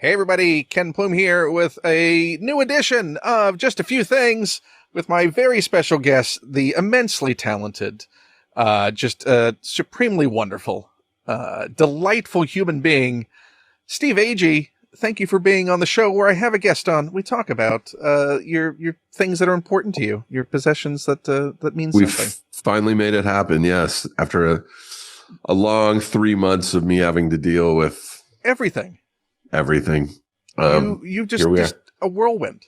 Hey everybody, Ken Plume here with a new edition of Just a Few Things with my very special guest, the immensely talented, supremely wonderful, delightful human being, Steve Agee. Thank you for being on the show where I have a guest on. We talk about your things that are important to you, your possessions that mean something. We've finally made it happen, yes, after a long 3 months of me having to deal with everything. You just a whirlwind.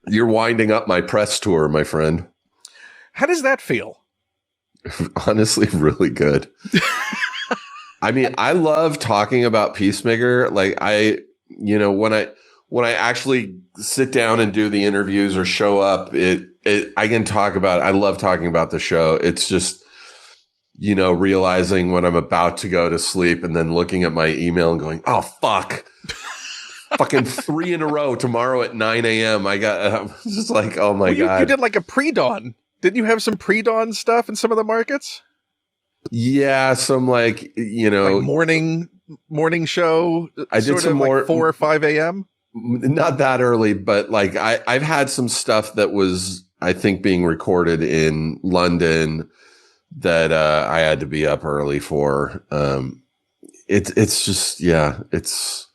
You're winding up my press tour, my friend. How does that feel? Honestly, really good. I mean, I love talking about Peacemaker. Like when I actually sit down and do the interviews or show up, I can talk about it. I love talking about the show. It's just, realizing when I'm about to go to sleep and then looking at my email and going, oh, fuck. Fucking 3 in a row tomorrow at 9 a.m. I'm just like, oh my God. You did like a pre-dawn. Didn't you have some pre-dawn stuff in some of the markets? Yeah, some like morning show. I did some more like 4 or 5 a.m. Not that early, but like I've had some stuff that was, I think, being recorded in London that I had to be up early for. It's just, yeah, it's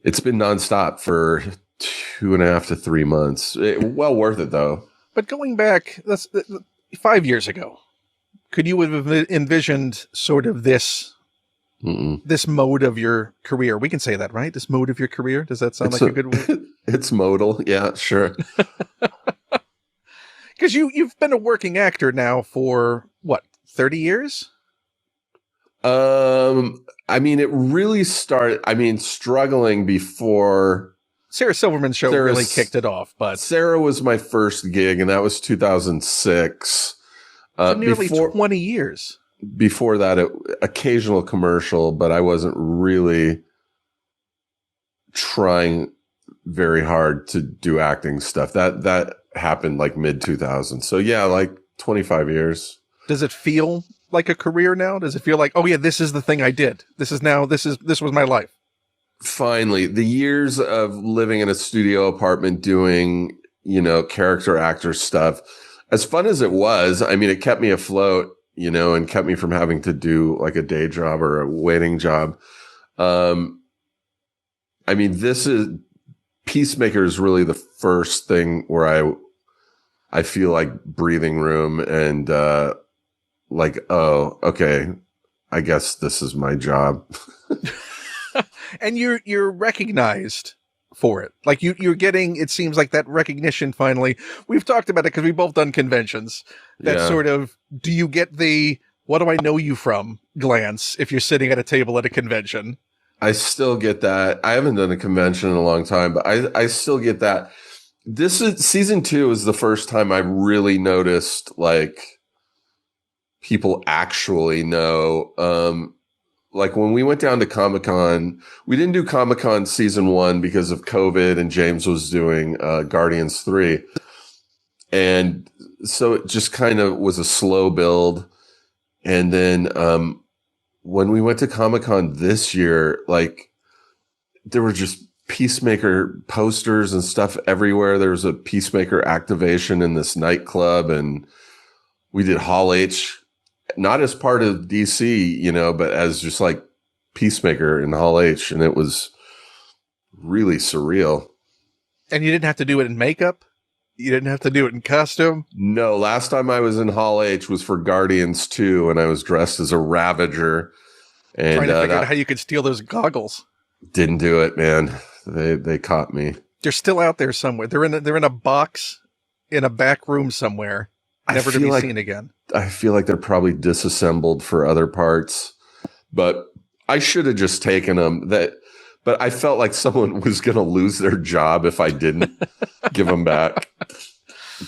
been nonstop for 2.5 to 3 months. Well worth it though. But going back, that's 5 years ago. Could you have envisioned sort of this mode of your career? We can say that, right? This mode of your career. Does that sound like a good word? It's modal. Yeah, sure. Because you've been a working actor now for what, 30 years? I mean, it really started, struggling before SARAH Silverman's show really kicked it off, but SARAH was my first gig, and that was 2006. For nearly 20 years. Before that, occasional commercial, but I wasn't really trying very hard to do acting stuff. That happened like mid 2000s. So yeah, like 25 years. Does it feel like a career now? Does it feel like, oh yeah, this is the thing I did. This was my life. Finally, the years of living in a studio apartment doing, character actor stuff, as fun as it was, I mean, it kept me afloat, and kept me from having to do like a day job or a waiting job. Peacemaker is really the first thing where I feel like breathing room and, like, oh, okay, I guess this is my job. And you're recognized for it. Like you're getting, it seems like that recognition finally. We've talked about it because we've both done conventions. That sort of, do you get the, what do I know you from glance if you're sitting at a table at a convention? I still get that. I haven't done a convention in a long time, but I still get that. This is season 2 is the first time I really noticed like people actually know. Like when we went down to Comic-Con, we didn't do Comic-Con season 1 because of COVID and James was doing Guardians 3. And so it just kind of was a slow build. And then when we went to Comic-Con this year, like there were just Peacemaker posters and stuff everywhere. There was a Peacemaker activation in this nightclub, and we did Hall H, not as part of DC, but as just like Peacemaker in Hall H. And it was really surreal. And you didn't have to do it in makeup? You didn't have to do it in costume? No, last time I was in Hall H was for Guardians 2, and I was dressed as a Ravager. And trying to figure out how you could steal those goggles. Didn't do it, man. They caught me. They're still out there somewhere. They're in a box in a back room somewhere, never to be seen again. I feel like they're probably disassembled for other parts, but I should have just taken them. But I felt like someone was going to lose their job if I didn't give them back.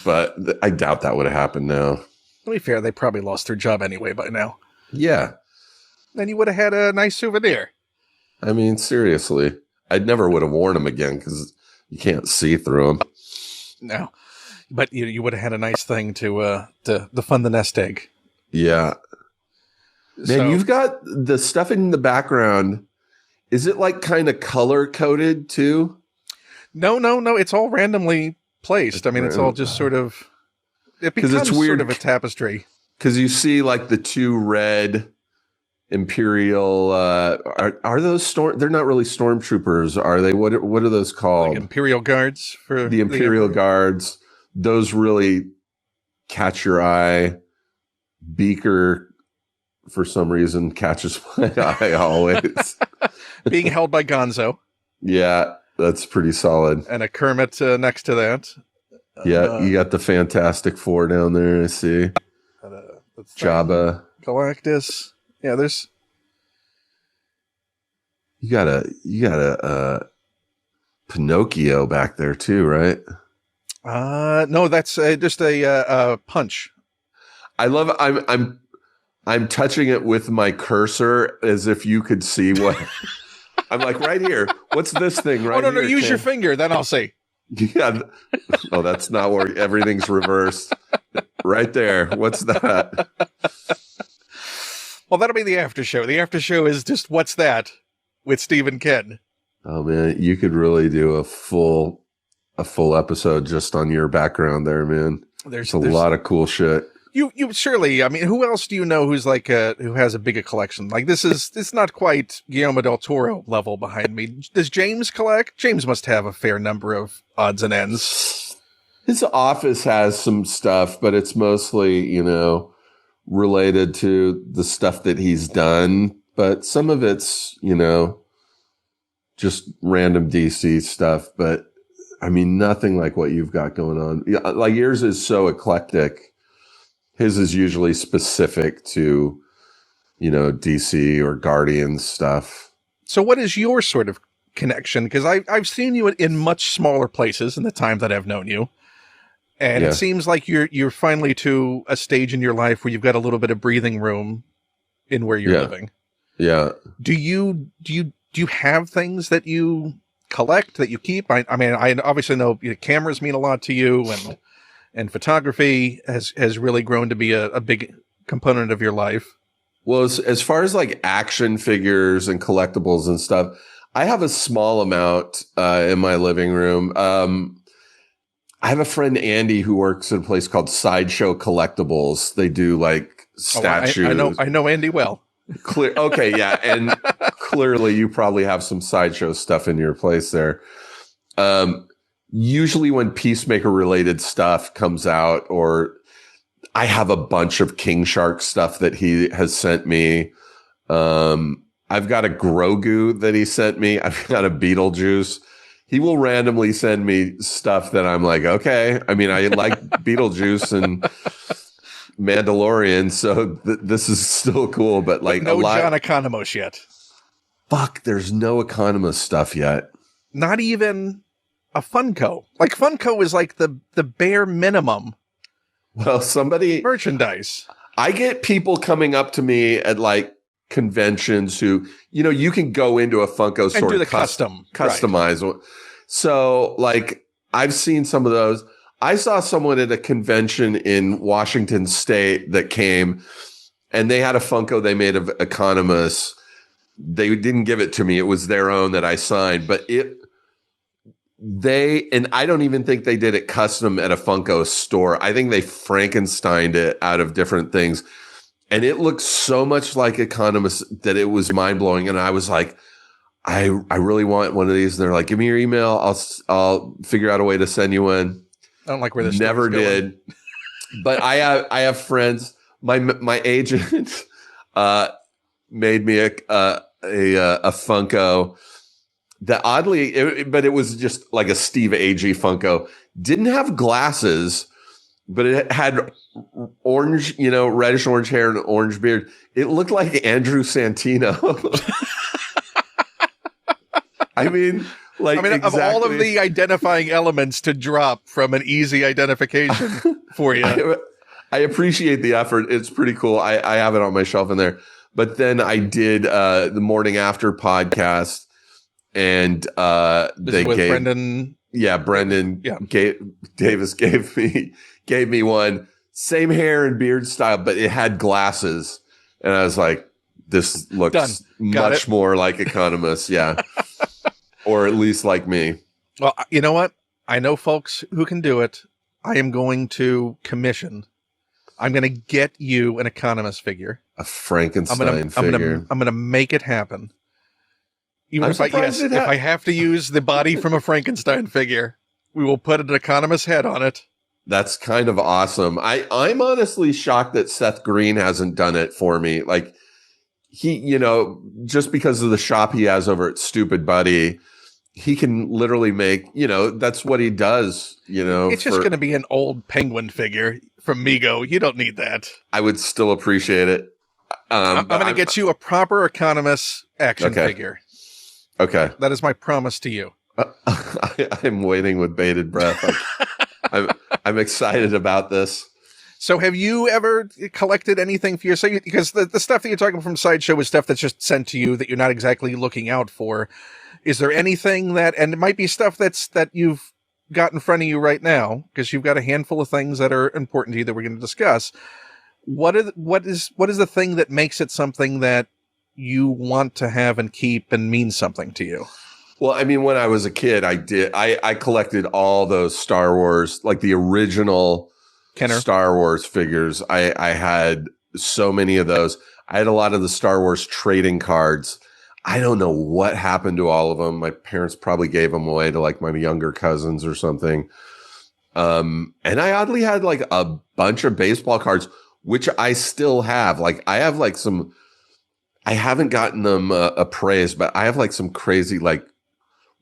But I doubt that would have happened now. To be fair, they probably lost their job anyway by now. Yeah. Then you would have had a nice souvenir. I mean, seriously. I never would have worn them again because you can't see through them. No. But you would have had a nice thing to fund the nest egg. Yeah. Man, you've got the stuff in the background Is it like kind of color coded too? No. It's all randomly placed. I mean, it's all just sort of, it becomes it's weird, sort of a tapestry. Because you see like the two red Imperial, are those they're not really stormtroopers, are they? What are those called? Like Imperial Guards for the Imperial Guards. Those really catch your eye. Beaker, for some reason, catches my eye always. Being held by Gonzo. Yeah, that's pretty solid. And a Kermit next to that. Yeah, you got the Fantastic Four down there, I see. Jabba. Galactus. Yeah, there's... You got a Pinocchio back there too, right? No, that's just a punch. I love I'm touching it with my cursor as if you could see what I'm like right here. What's this thing right here? Oh, no, use your finger, then I'll see. Yeah. Oh, that's not where everything's reversed. Right there. What's that? Well, that'll be the after show. The after show is just What's That with Steve and Ken. Oh man, you could really do a full episode just on your background there, man. There's a lot of cool shit. You surely, I mean, who else do you know who's like who has a bigger collection? Like it's not quite Guillermo del Toro level behind me. Does James collect? James must have a fair number of odds and ends. His office has some stuff, but it's mostly, related to the stuff that he's done. But some of it's, just random DC stuff. But I mean, nothing like what you've got going on. Like yours is so eclectic. His is usually specific to, DC or Guardians stuff. So what is your sort of connection? Because I've seen you in much smaller places in the time that I've known you. And It seems like you're finally to a stage in your life where you've got a little bit of breathing room in where you're living. Yeah. Do you have things that you collect, that you keep? I mean, I obviously know cameras mean a lot to you, and photography has really grown to be a big component of your life. Well, as far as like action figures and collectibles and stuff, I have a small amount in my living room. I have a friend, Andy, who works at a place called Sideshow Collectibles. They do like statues. I know Andy well. Okay, yeah. And clearly you probably have some Sideshow stuff in your place there. Usually when Peacemaker related stuff comes out, or I have a bunch of King Shark stuff that he has sent me. I've got a Grogu that he sent me. I've got a Beetlejuice. He will randomly send me stuff that I'm like, okay. I mean, I like Beetlejuice and Mandalorian, so this is still cool. But like no John Economos yet. Fuck, there's no Economos stuff yet. Not even a Funko. Like Funko is like the bare minimum. Well, merchandise. I get people coming up to me at like conventions who, you can go into a Funko store and do the customize. Right. So like I've seen some of those. I saw someone at a convention in Washington State that came and they had a Funko they made of Economos. They didn't give it to me. It was their own that I signed, but and I don't even think they did it custom at a Funko store. I think they Frankensteined it out of different things. And it looked so much like Economos that it was mind blowing. And I was like, I really want one of these. And they're like, give me your email. I'll figure out a way to send you one. I don't like where this never did. But I have friends. My agent made me a Funko that oddly, but it was just like a Steve Agee Funko. Didn't have glasses, but it had orange, reddish orange hair and an orange beard. It looked like Andrew Santino. I mean, exactly. Of all of the identifying elements to drop from an easy identification for you. I appreciate the effort. It's pretty cool. I have it on my shelf in there. But then I did the Morning After podcast, and they gave Brendan. Yeah, Brendan. Yeah. Davis gave me one, same hair and beard style, but it had glasses, and I was like, this looks much more like Economos. Yeah. Or at least like me. Well, you know what? I know folks who can do it. I am going to commission. I'm going to get you an Economos figure. A Frankenstein figure. I'm going to make it happen. Even if I have to use the body from a Frankenstein figure, we will put an Economos head on it. That's kind of awesome. I'm honestly shocked that Seth Green hasn't done it for me. Like he, just because of the shop he has over at Stupid Buddy, he can literally make, that's what he does, It's just going to be an old penguin figure from Mego. You don't need that. I would still appreciate it. I'm going to get you a proper Economos action figure. Okay. That is my promise to you. I'm waiting with bated breath. I'm excited about this. So have you ever collected anything for yourself? Because the stuff that you're talking from Sideshow is stuff that's just sent to you that you're not exactly looking out for. Is there anything and it might be stuff that you've got in front of you right now, because you've got a handful of things that are important to you that we're going to discuss. What is the thing that makes it something that you want to have and keep and means something to you? Well, I mean, when I was a kid, I collected all those Star Wars, like the original Kenner Star Wars figures. I had so many of those. I had a lot of the Star Wars trading cards. I don't know what happened to all of them. My parents probably gave them away to like my younger cousins or something. And I oddly had like a bunch of baseball cards, which I still have. Like I have like some, I haven't gotten them appraised, but I have like some crazy like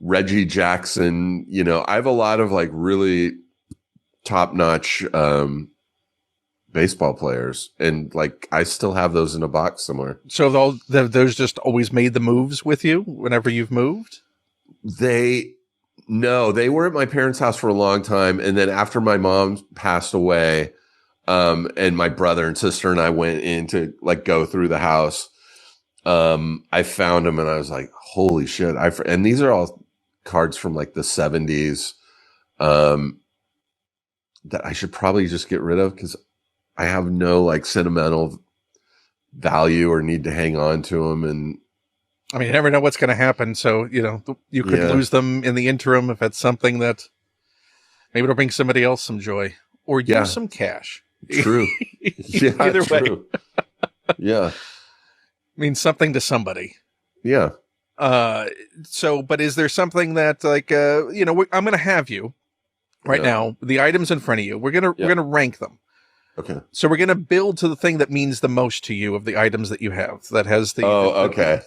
Reggie Jackson, I have a lot of like really top-notch baseball players, and like I still have those in a box somewhere. So those just always made the moves with you whenever you've moved? They were at my parents' house for a long time, and then after my mom passed away, and my brother and sister and I went in to like go through the house, I found them and I was like, holy shit. And these are all cards from like the 70s that I should probably just get rid of because I have no like sentimental value or need to hang on to them. And I mean, you never know what's going to happen. So, you could lose them in the interim if it's something that maybe it'll bring somebody else some joy or use some cash. True. Either way. Yeah. Means something to somebody. Yeah. But is there something that like, I'm going to have you right now, the items in front of you, we're going to rank them. Okay. So we're going to build to the thing that means the most to you of the items that you have that has the. Okay.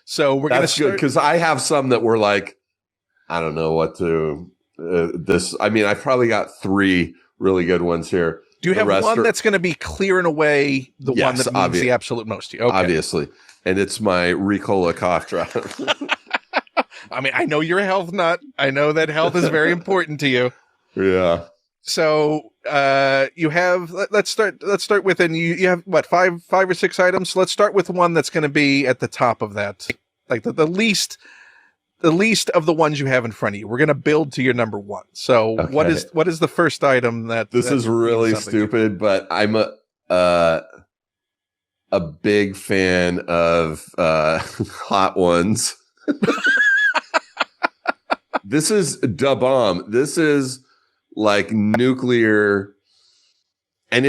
So we're going to good because I have some that were like, I don't know what to I mean, I probably got 3 really good ones here. Do you have one that's going to be clearing away the one that means the absolute most to you? Okay. Obviously. And it's my Ricola cough drop. I mean, I know you're a health nut. I know that health is very important to you. Yeah. So, you have, let's start with, and you have what, 5 or 6 items. So let's start with one that's going to be at the top of that. Like the least of the ones you have in front of you. We're going to build to your number 1. So what is the first item that this is really stupid, but I'm a big fan of, Hot Ones. This is da bomb. This is like nuclear. And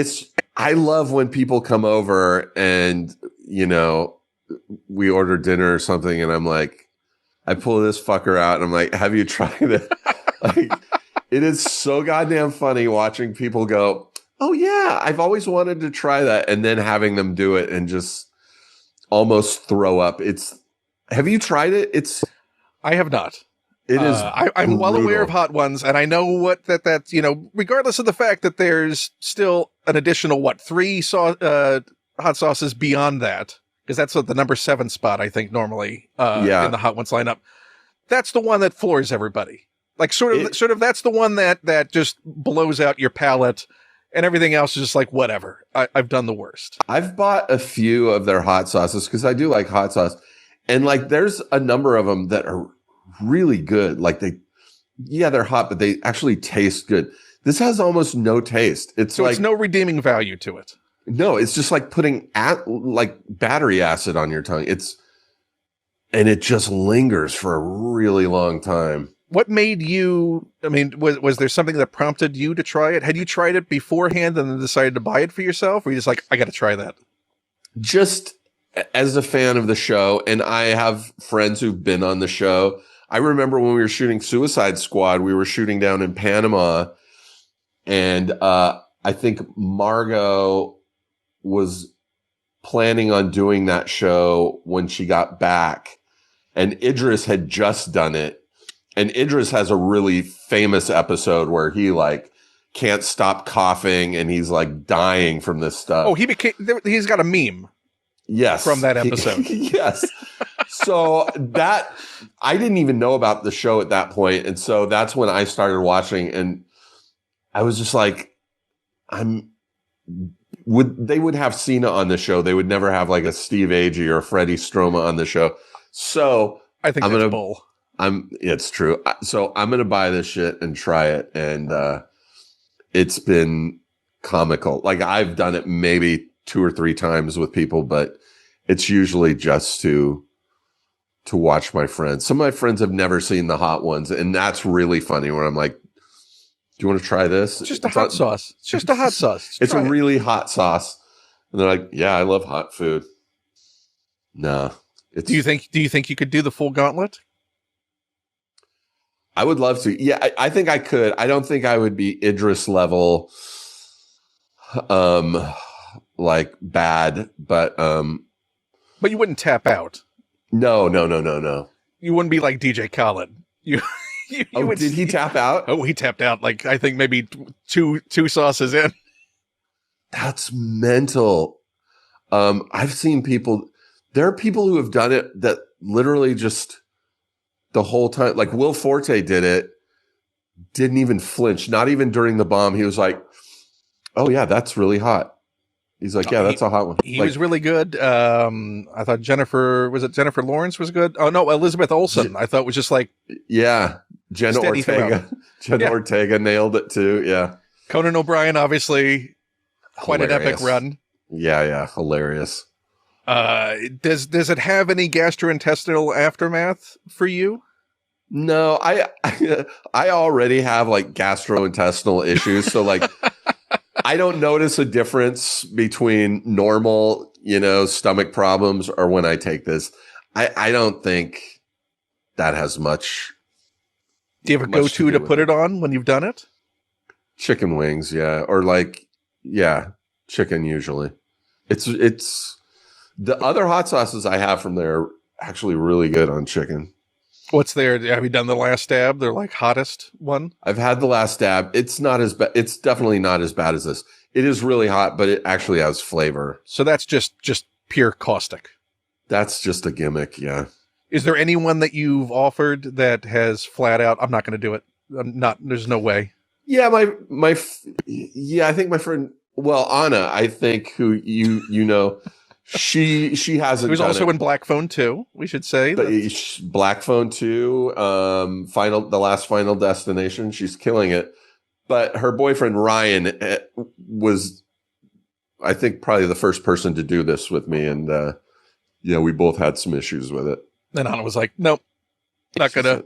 I love when people come over and, we order dinner or something and I'm like, I pull this fucker out and I'm like, have you tried it? Like, it is so goddamn funny watching people go, oh yeah, I've always wanted to try that. And then having them do it and just almost throw up. Have you tried it? I have not. It is. I'm well aware of Hot Ones, and I know what that's, regardless of the fact that there's still an additional, 3 hot sauces beyond that, because that's what the number 7 spot, I think, normally in the Hot Ones lineup. That's the one that floors everybody. Like sort of that's the one that just blows out your palate, and everything else is just like, whatever. I've done the worst. I've bought a few of their hot sauces because I do like hot sauce, and like there's a number of them that are really good. Like they're hot, but they actually taste good. This has almost no taste. It's no redeeming value to it. No, it's just like putting like battery acid on your tongue. And it just lingers for a really long time. What made you, I mean, was there something that prompted you to try it? Had you tried it beforehand and then decided to buy it for yourself? Or were you just like, I got to try that? Just as a fan of the show, and I have friends who've been on the show. I remember when we were shooting Suicide Squad, we were shooting down in Panama, and I think Margot was planning on doing that show when she got back, and Idris had just done it. And Idris has a really famous episode where he like can't stop coughing and he's like dying from this stuff. Oh, he's got a meme. Yes. From that episode. Yes. So I didn't even know about the show at that point. And so that's when I started watching, and I was just like, they would have Cena on the show. They would never have like a Steve Agee or Freddie Stroma on the show. So I think that's bull. It's true. So I'm going to buy this shit and try it. And, it's been comical. Like I've done it maybe 2 or 3 times with people, but it's usually just to watch my friends. Some of my friends have never seen the hot ones. And that's really funny where I'm like, do you want to try this? It's just a hot sauce. It's just a hot sauce. It's a really hot sauce. And they're like, yeah, I love hot food. No. Do you think you could do the full gauntlet? I would love to. Yeah, I think I could. I don't think I would be Idris level, like bad, but you wouldn't tap out. No. You wouldn't be like DJ Khaled. You did he tap out? Oh, he tapped out. Like I think maybe two sauces in. That's mental. I've seen people. There are people who have done it that literally just. The whole time, like Will Forte did it, didn't even flinch, not even during the bomb. He was like, oh yeah, that's really hot. He's like, yeah, that's a hot one. He was really good. I thought Jennifer Lawrence was good? Oh no, Elizabeth Olsen. I thought was just like, yeah, Jenna Ortega. Ortega nailed it too. Yeah. Conan O'Brien, obviously quite an epic run. Yeah. Hilarious. Does it have any gastrointestinal aftermath for you? No, I already have like gastrointestinal issues. So like, I don't notice a difference between normal, stomach problems or when I take this. I don't think that has much. Do you have a go-to to put it on when you've done it? Chicken wings. Yeah. Or like, yeah, chicken usually. It's the other hot sauces I have from there are actually really good on chicken. What's there? Have you done the Last Dab? They're like hottest one. I've had the Last Dab. It's not as bad. It's definitely not as bad as this. It is really hot, but it actually has flavor. So that's just pure caustic. That's just a gimmick. Yeah. Is there anyone that you've offered that has flat out, I'm not going to do it. There's no way. Yeah. I think my friend, Anna, I think who you know, she hasn't. Who's also in Black Phone 2, we should say. Black Phone 2, the last Final Destination. She's killing it. But her boyfriend Ryan was, I think, probably the first person to do this with me, and we both had some issues with it. And Anna was like, "Nope, not gonna."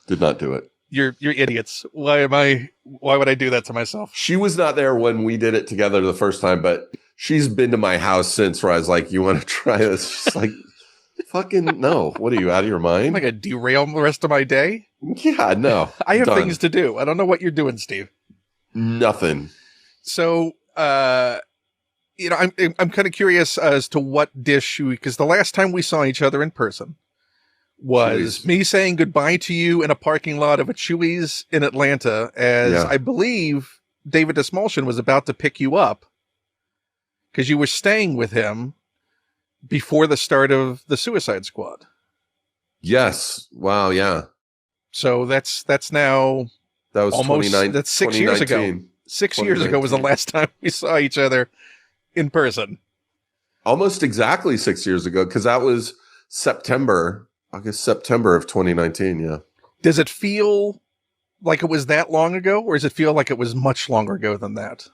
Did not do it. You're idiots. Why would I do that to myself? She was not there when we did it together the first time, but she's been to my house since where I was like, you want to try this? She's like, fucking no. What are you, out of your mind? I'm going to derail the rest of my day? Yeah, no. I have things to do. I don't know what you're doing, Steve. Nothing. So, I'm kind of curious as to what dish because the last time we saw each other in person was me saying goodbye to you in a parking lot of a Chewy's in Atlanta as I believe David Desmalchin was about to pick you up because you were staying with him before the start of the Suicide Squad. Yes. Wow. Yeah. So that's now that was almost that's 6 years ago. 6 years ago was the last time we saw each other in person. Almost exactly 6 years ago, because that was September of 2019. Yeah. Does it feel like it was that long ago, or does it feel like it was much longer ago than that?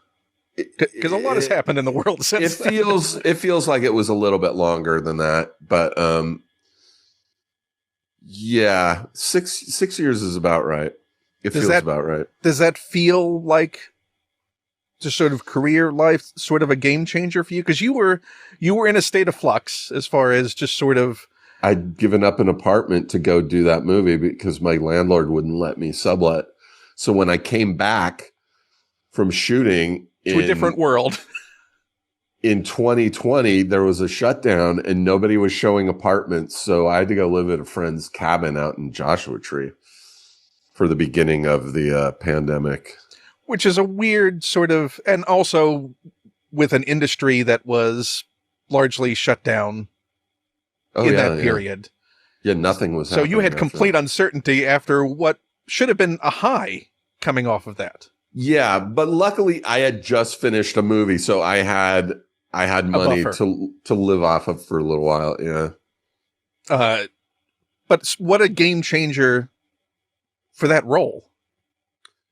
Because a lot has happened in the world since then. It feels like it was a little bit longer than that, but yeah, 6 years is about right. It feels about right. Does that feel like just sort of career life, sort of a game changer for you? Because you were in a state of flux as far as just sort of. I'd given up an apartment to go do that movie because my landlord wouldn't let me sublet. So when I came back from shooting to a different world in 2020, there was a shutdown and nobody was showing apartments. So I had to go live at a friend's cabin out in Joshua Tree for the beginning of the pandemic. Which is a weird sort of, and also with an industry that was largely shut down in that period. Yeah, nothing was happening. So you had complete uncertainty after what should have been a high coming off of that. Yeah, but luckily I had just finished a movie, so I had money to live off of for a little while. Yeah. But what a game changer for that role.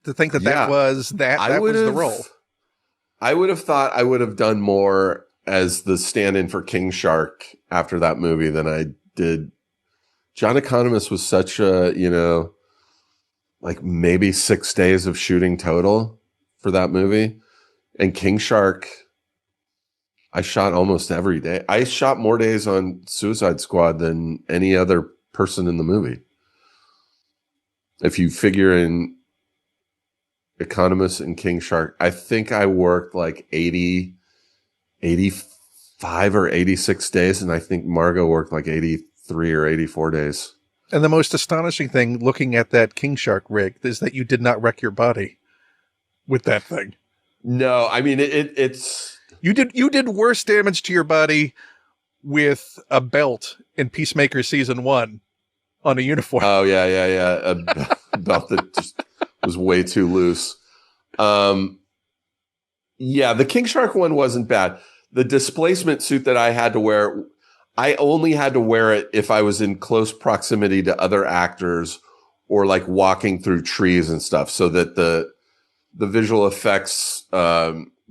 To think that was the role. I would have thought I would have done more as the stand-in for King Shark after that movie than I did. John Economist was such a, like maybe 6 days of shooting total for that movie. And King Shark, I shot almost every day. I shot more days on Suicide Squad than any other person in the movie. If you figure in Economist and King Shark, I think I worked like 85 or 86 days, and I think Margot worked like 83 or 84 days. And the most astonishing thing, looking at that King Shark rig, is that you did not wreck your body with that thing. No, I mean it's you did worse damage to your body with a belt in Peacemaker season 1 on a uniform. Oh yeah, a belt that just was way too loose. Yeah, the King Shark one wasn't bad. The displacement suit that I had to wear, I only had to wear it if I was in close proximity to other actors or like walking through trees and stuff, so that the visual effects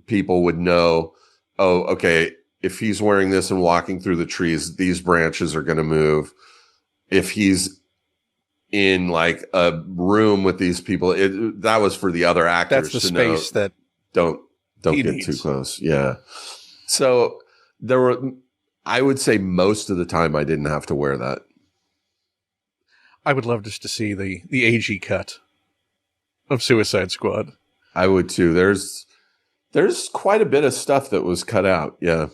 people would know, oh, okay, if he's wearing this and walking through the trees, these branches are going to move. If he's in like a room with these people, that was for the other actors. That's the space that don't get needs. too close. Yeah. So I would say most of the time I didn't have to wear that. I would love just to see the Agee cut of Suicide Squad. I would too. There's quite a bit of stuff that was cut out. Yeah.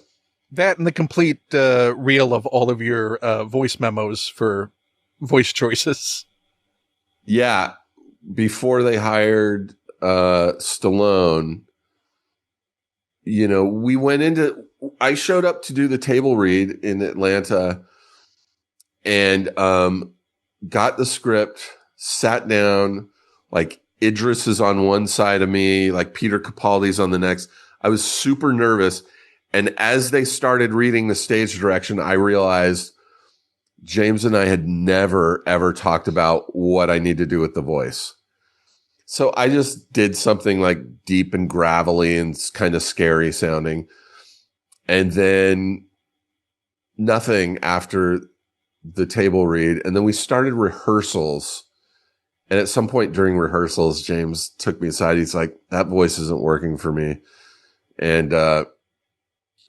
That and the complete reel of all of your voice memos for voice choices. Yeah. Before they hired Stallone, I showed up to do the table read in Atlanta and got the script, sat down, like Idris is on one side of me, like Peter Capaldi's on the next. I was super nervous. And as they started reading the stage direction, I realized James and I had never, ever talked about what I need to do with the voice. So I just did something like deep and gravelly and kind of scary sounding. And then nothing after the table read. And then we started rehearsals. And at some point during rehearsals, James took me aside. He's like, that voice isn't working for me. And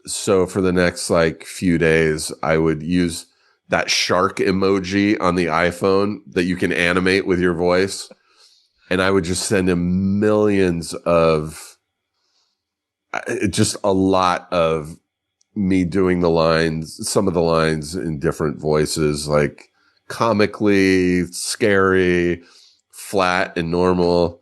so for the next like few days, I would use that shark emoji on the iPhone that you can animate with your voice. And I would just send him millions of, just a lot of me doing the lines, some of the lines in different voices, like comically, scary, flat and normal.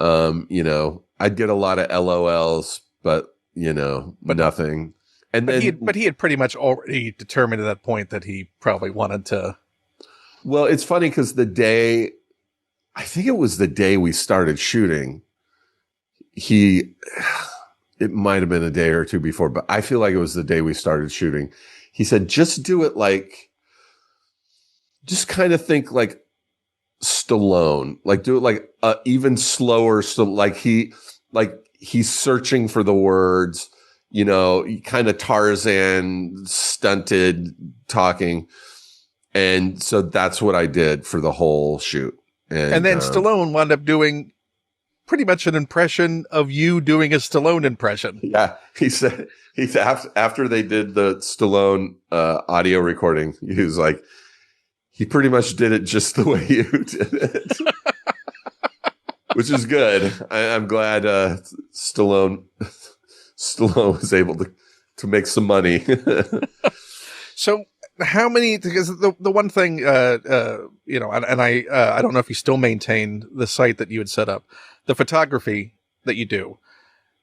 I'd get a lot of LOLs, but nothing. And then, he had pretty much already determined at that point that he probably wanted to. Well, it's funny because I think it was the day we started shooting, it might have been a day or two before, but I feel like it was the day we started shooting. He said, just do it just kind of think like Stallone, like do it like even slower. So like he's searching for the words, kind of Tarzan stunted talking. And so that's what I did for the whole shoot. And then Stallone wound up doing pretty much an impression of you doing a Stallone impression. Yeah. He said, after they did the Stallone audio recording, he was like, he pretty much did it just the way you did it. Which is good. I'm glad Stallone was able to make some money. So how many? Because the one thing, and I don't know if you still maintain the site that you had set up, the photography that you do.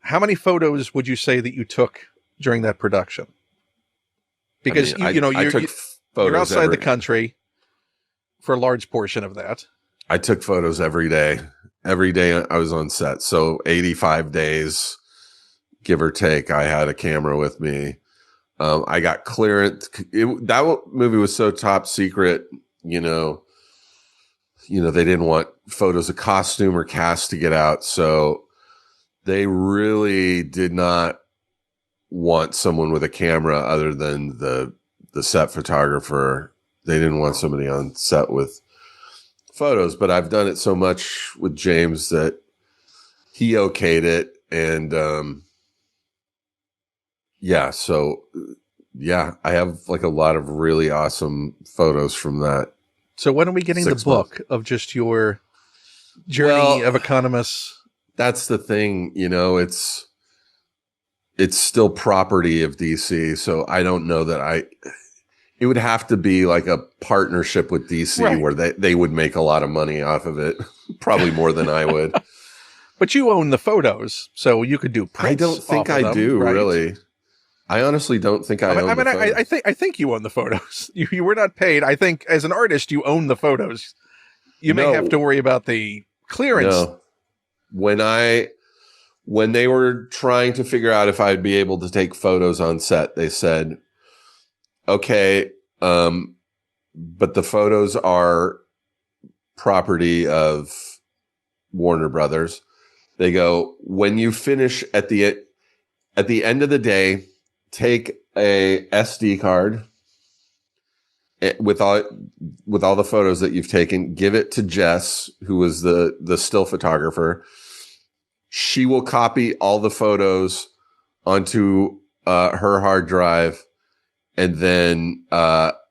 How many photos would you say that you took during that production? Because you're outside the country for a large portion of that. I took photos every day. Every day I was on set. So 85 days, give or take, I had a camera with me. I got clearance. That movie was so top secret, they didn't want photos of costume or cast to get out. So they really did not want someone with a camera other than the set photographer. They didn't want somebody on set with photos, but I've done it so much with James that he okayed it. And, I have like a lot of really awesome photos from that. So when are we getting the book of just your journey of Economos? That's the thing, it's still property of DC. So I don't know that it would have to be like a partnership with DC, right, where they would make a lot of money off of it, probably more than I would. But you own the photos, so you could do prints. I don't think I do, right? Really. I honestly don't think I own the photos. I think you own the photos. You were not paid. I think as an artist, you own the photos. You may have to worry about the clearance. No. When they were trying to figure out if I'd be able to take photos on set, they said, okay, but the photos are property of Warner Brothers. They go, when you finish at the end of the day, take a SD card with all the photos that you've taken, give it to Jess, who was the still photographer. She will copy all the photos onto her hard drive, and then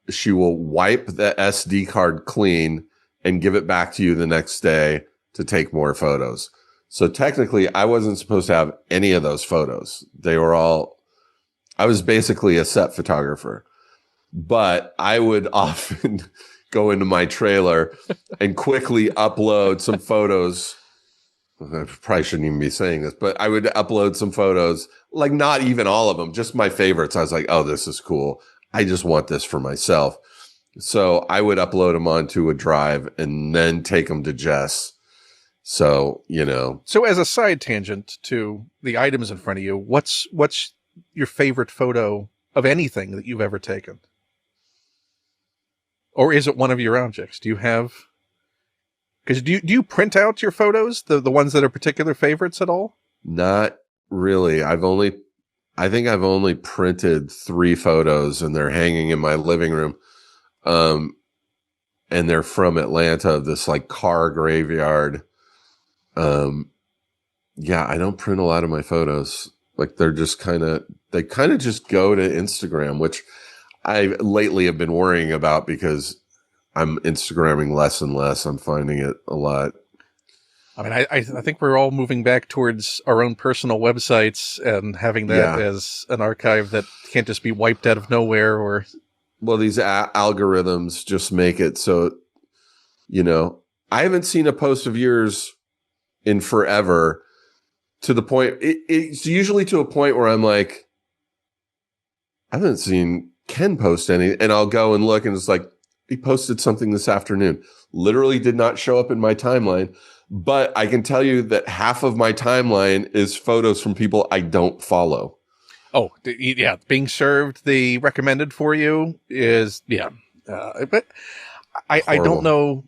she will wipe the SD card clean and give it back to you the next day to take more photos. So technically, I wasn't supposed to have any of those photos. I was basically a set photographer, but I would often go into my trailer and quickly upload some photos. I probably shouldn't even be saying this, but I would upload some photos, like not even all of them, just my favorites. I was like, oh, this is cool. I just want this for myself. So I would upload them onto a drive and then take them to Jess. So, So as a side tangent to the items in front of you, what's your favorite photo of anything that you've ever taken? Or is it one of your objects? Do you have... Because do you print out your photos, the ones that are particular favorites at all? Not really. I think I've only printed 3 photos, and they're hanging in my living room. And they're from Atlanta, this like car graveyard. I don't print a lot of my photos. Like they kind of just go to Instagram, which I lately have been worrying about because I'm Instagramming less and less. I'm finding it a lot. I mean, I think we're all moving back towards our own personal websites and having that as an archive that can't just be wiped out of nowhere. Or, well, these algorithms just make it so, I haven't seen a post of yours in forever, to the point. It's usually to a point where I'm like, I haven't seen Ken post any, and I'll go and look, and it's like, he posted something this afternoon. Literally did not show up in my timeline, but I can tell you that half of my timeline is photos from people I don't follow. Oh, yeah. Being served the recommended for you is, but I don't know.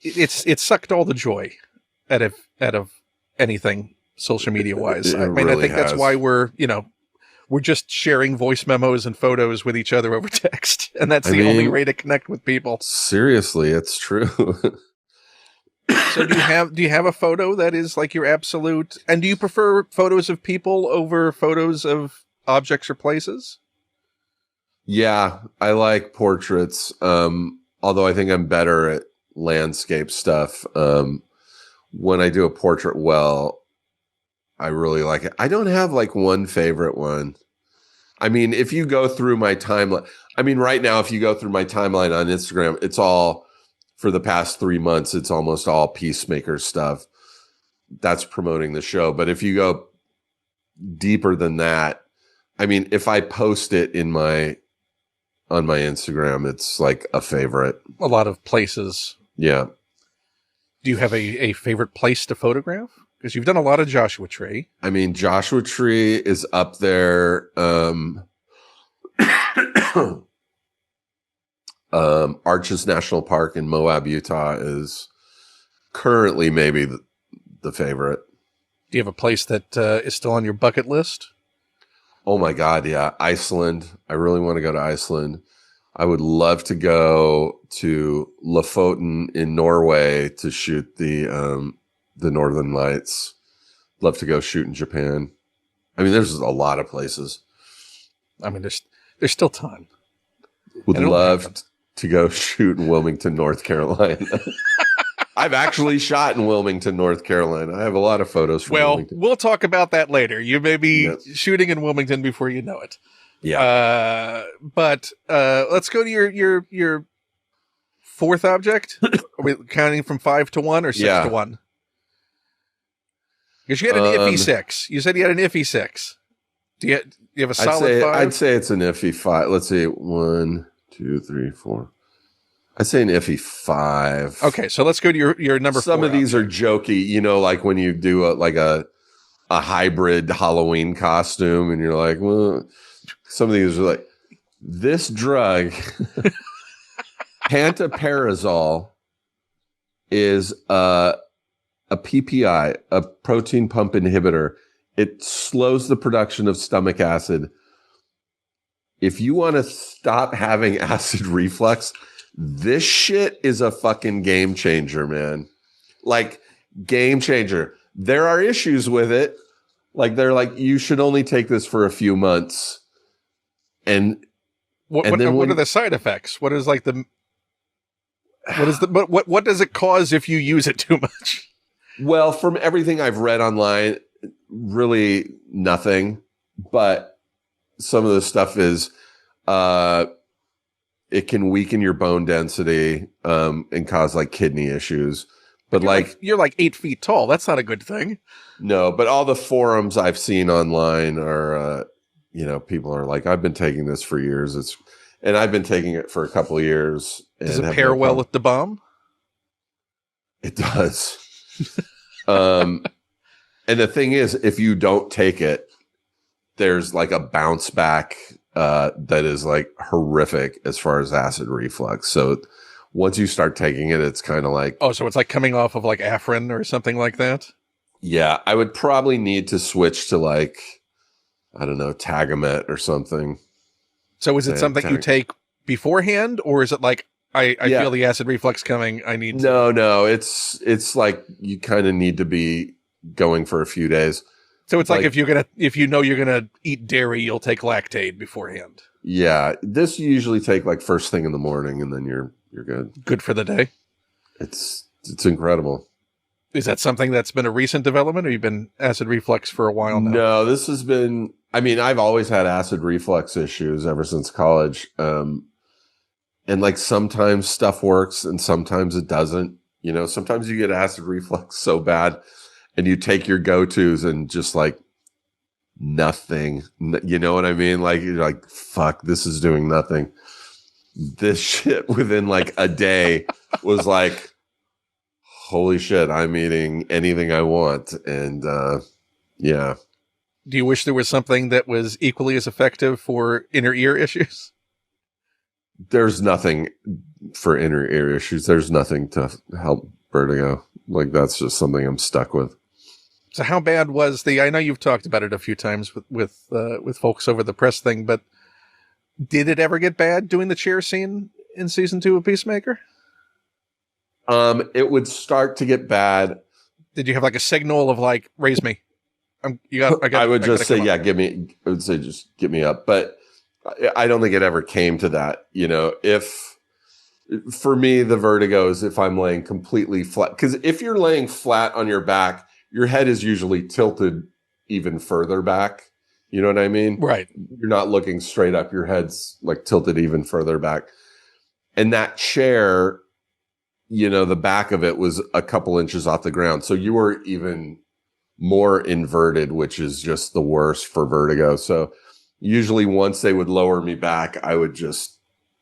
It sucked all the joy out of anything social media wise. It I mean, really I think that's has. why we're just sharing voice memos and photos with each other over text, and that's the only way to connect with people. Seriously, it's true. So do you have a photo that is like your absolute, and do you prefer photos of people over photos of objects or places? Yeah, I like portraits. Although I think I'm better at landscape stuff. When I do a portrait well, I really like it. I don't have like one favorite one. I mean, if you go through my timeline, right now, if you go through my timeline on Instagram, it's all for the past 3 months, it's almost all Peacemaker stuff. That's promoting the show. But if you go deeper than that, I mean, if I post it on my Instagram, it's like a favorite. A lot of places. Yeah. Do you have a favorite place to photograph? Because you've done a lot of Joshua Tree. I mean, Joshua Tree is up there. Arches National Park in Moab, Utah is currently maybe the favorite. Do you have a place that is still on your bucket list? Oh my God, yeah. Iceland. I really want to go to Iceland. I would love to go to Lofoten in Norway to shoot the Northern Lights. Love to go shoot in Japan. I mean, there's a lot of places. I mean, there's still time. Would love to go shoot in Wilmington, North Carolina. I've actually shot in Wilmington, North Carolina. I have a lot of photos from Wilmington. We'll talk about that later. You may be shooting in Wilmington before you know it. Yeah. But let's go to your fourth object. Are we counting from 5 to 1 or 6 to 1? Because you had an iffy 6. You said you had an iffy 6. Do you have a solid 5? I'd say it's an iffy 5. Let's see. 1, 2, 3, 4. I'd say an iffy 5. Okay, so let's go to your number 4. Some of these are jokey, like when you do a hybrid Halloween costume and you're like, well, some of these are like, this drug, pantoprazole, is a PPI, a protein pump inhibitor. It slows the production of stomach acid. If you want to stop having acid reflux, this shit is a fucking game changer, man. Like, game changer. There are issues with it. Like, they're like, you should only take this for a few months. And what are the side effects? What does it cause if you use it too much? Well, from everything I've read online, really nothing. But some of the stuff is, it can weaken your bone density, and cause like kidney issues. But you're like 8 feet tall. That's not a good thing. No, but all the forums I've seen online are, people are like, I've been taking this for years. And I've been taking it for a couple of years. Does it pair well with the bomb? It does. And the thing is, if you don't take it, there's like a bounce back that is like horrific as far as acid reflux. So once you start taking it, it's kind of like... Oh, so it's like coming off of like Afrin or something like that? Yeah, I would probably need to switch to like, I don't know, Tagamet or something. So is it something you take beforehand, or is it like, I feel the acid reflux coming, I need to... No, it's like you kind of need to be going for a few days. So it's like if you know you're gonna eat dairy, you'll take Lactaid beforehand. Yeah, this you usually take like first thing in the morning, and then you're good. Good for the day. It's incredible. Is that something that's been a recent development, or you've been acid reflux for a while now? No, this has been. I mean, I've always had acid reflux issues ever since college, and like sometimes stuff works and sometimes it doesn't. Sometimes you get acid reflux so bad. And you take your go-tos and just like nothing. You know what I mean? Like, you're like, fuck, this is doing nothing. This shit within like a day was like, holy shit, I'm eating anything I want. And yeah. Do you wish there was something that was equally as effective for inner ear issues? There's nothing for inner ear issues. There's nothing to help vertigo. Like, that's just something I'm stuck with. So how bad was I know you've talked about it a few times with folks over the press thing, but did it ever get bad doing the chair scene in season 2 of Peacemaker? It would start to get bad. Did you have like a signal of like, raise me? I would just say, yeah, I would say just get me up. But I don't think it ever came to that. For me, the vertigo is if I'm laying completely flat. Because if you're laying flat on your back, your head is usually tilted even further back. You know what I mean? Right. You're not looking straight up. Your head's like tilted even further back. And that chair, the back of it was a couple inches off the ground. So you were even more inverted, which is just the worst for vertigo. So usually once they would lower me back, I would just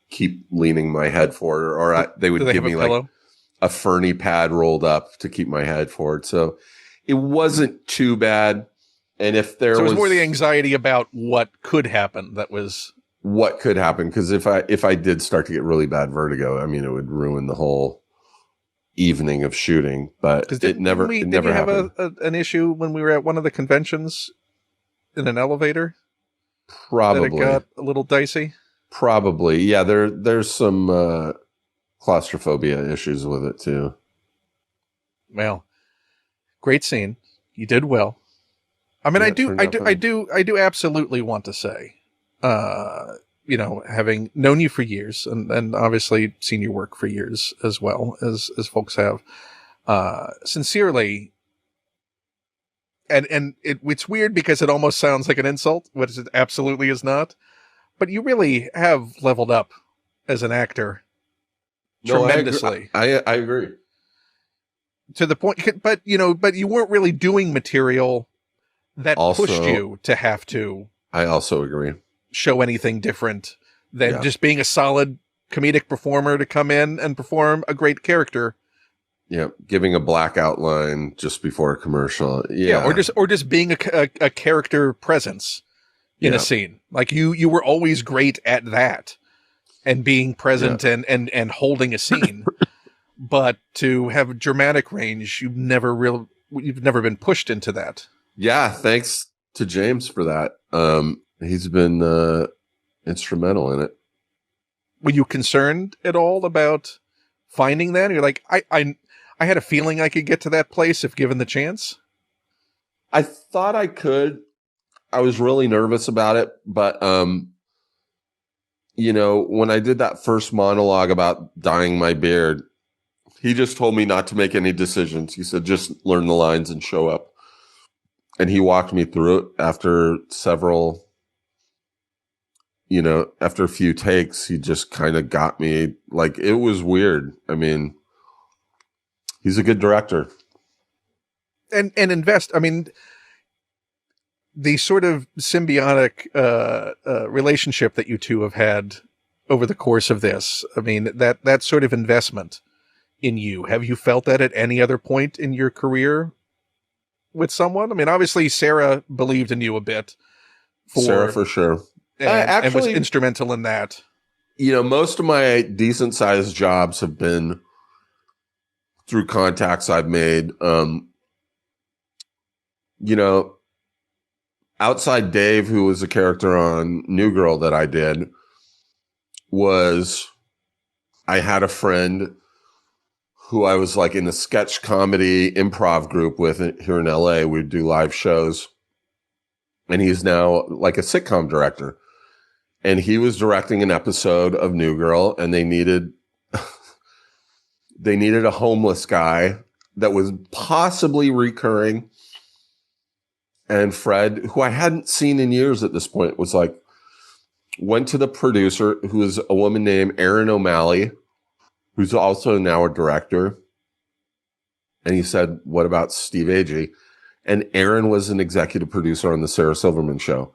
keep leaning my head forward, or they would give me like a Fernie pad rolled up to keep my head forward. So it wasn't too bad. And if there was more the anxiety about what could happen, what could happen. Because if I did start to get really bad vertigo, I mean, it would ruin the whole evening of shooting. But it never happened. Did you have an issue when we were at one of the conventions in an elevator? Probably. That it got a little dicey? Probably. Yeah, there's some claustrophobia issues with it too. Well, great scene. You did well. I mean, I do absolutely want to say, having known you for years and obviously seen your work for years as well as folks have, sincerely. And it's weird because it almost sounds like an insult, which it absolutely is not. But you really have leveled up as an actor tremendously. I agree. To the point, but you weren't really doing material that pushed you to have to. I also agree. Show anything different than just being a solid comedic performer to come in and perform a great character. Yeah, giving a black outline just before a commercial. Yeah, or just being a character presence in a scene. Like you were always great at that and being present and holding a scene. But to have dramatic range, you've never been pushed into that. Yeah, thanks to James for that. He's been instrumental in it. Were you concerned at all about finding that? You're like, I had a feeling I could get to that place if given the chance. I thought I could. I was really nervous about it, but when I did that first monologue about dyeing my beard, he just told me not to make any decisions. He said, just learn the lines and show up. And he walked me through it after after a few takes. He just kind of got me. Like, it was weird. I mean, he's a good director. And I mean, the sort of symbiotic relationship that you two have had over the course of this, I mean, that sort of investment in you, have you felt that at any other point in your career with someone? I mean, obviously Sarah believed in you a bit. Sarah, for sure. And was instrumental in that. Most of my decent sized jobs have been through contacts I've made. Outside Dave, who was a character on New Girl that I did, I had a friend who I was like in a sketch comedy improv group with here in LA. We'd do live shows. And he's now like a sitcom director. And he was directing an episode of New Girl, and they needed a homeless guy that was possibly recurring. And Fred, who I hadn't seen in years at this point, went to the producer, who is a woman named Erin O'Malley, who's also now a director. And he said, what about Steve Agee? And Erin was an executive producer on the Sarah Silverman show.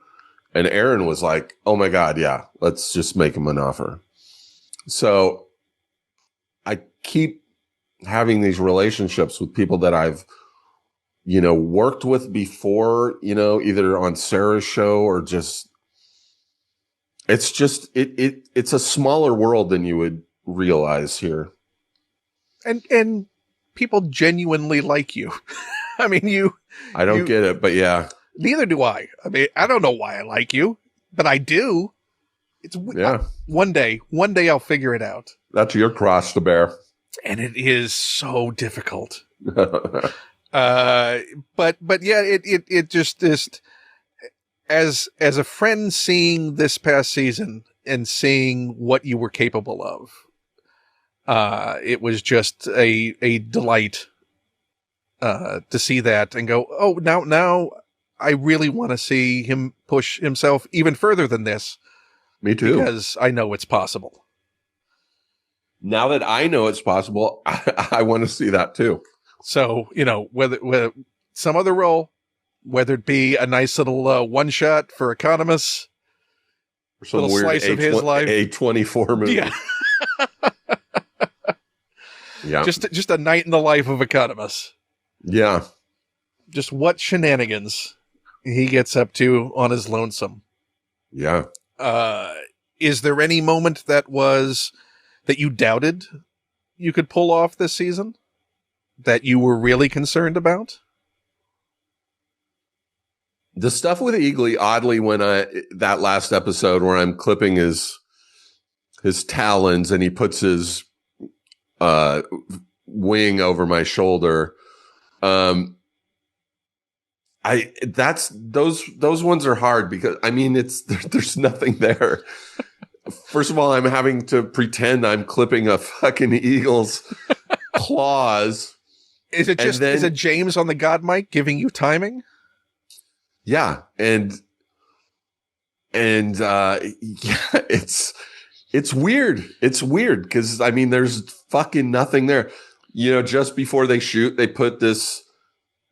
And Erin was like, oh my God, yeah, let's just make him an offer. So I keep having these relationships with people that I've, worked with before, either on Sarah's show or it's a smaller world than you would realize here. And people genuinely like you. I mean, I don't you, get it, but yeah. neither do I. I mean, I don't know why I like you, but I do. Yeah. One day I'll figure it out. That's your cross to bear. And it is so difficult. But yeah, it just as a friend seeing this past season and seeing what you were capable of, it was just a delight, to see that and go, oh, now I really want to see him push himself even further than this. Me too. Because I know it's possible. Now that I know it's possible, I want to see that too. So, whether some other role, whether it be a nice little one shot for Economos, some little weird slice of his life, A24 movie. Yeah. Yeah. Just a night in the life of Economos. Yeah. Just what shenanigans he gets up to on his lonesome. Yeah. Is there any moment that you doubted you could pull off this season that you were really concerned about? The stuff with Eagly, oddly, when that last episode where I'm clipping his talons and he puts his wing over my shoulder, those ones are hard because I mean there's nothing there. First of all, I'm having to pretend I'm clipping a fucking eagle's claws. Is it James on the God mic giving you timing? Yeah, and yeah, it's weird. It's weird because I mean, there's fucking nothing there. Just before they shoot, they put this,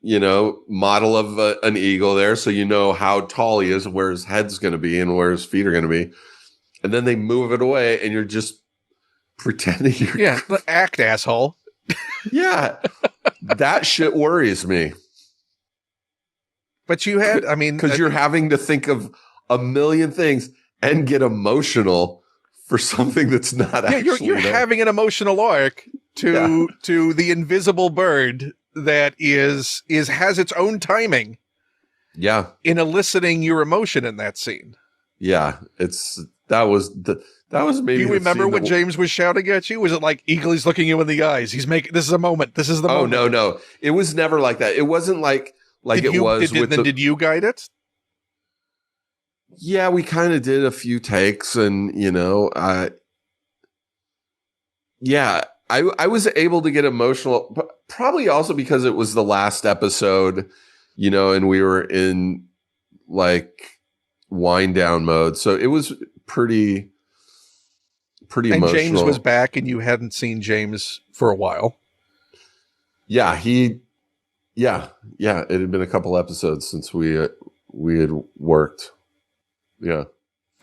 model of an eagle there, so you know how tall he is, and where his head's going to be, and where his feet are going to be, and then they move it away, and you're just pretending you're act asshole. Yeah, that shit worries me. But you had, I mean, because you're having to think of a million things and get emotional for something that's not actually you're there. having an emotional arc to the invisible bird that has its own timing. Yeah. In eliciting your emotion in that scene. Yeah, that was maybe. Do you remember when James was shouting at you? Was it like Eagly's looking you in the eyes? This is a moment. This is the moment. Oh no. It was never like that. It wasn't like did you guide it? Yeah, we kind of did a few takes and I was able to get emotional, but probably also because it was the last episode, and we were in like wind down mode. So it was pretty emotional. And James was back and you hadn't seen James for a while. Yeah, Yeah, it had been a couple episodes since we had worked. Yeah,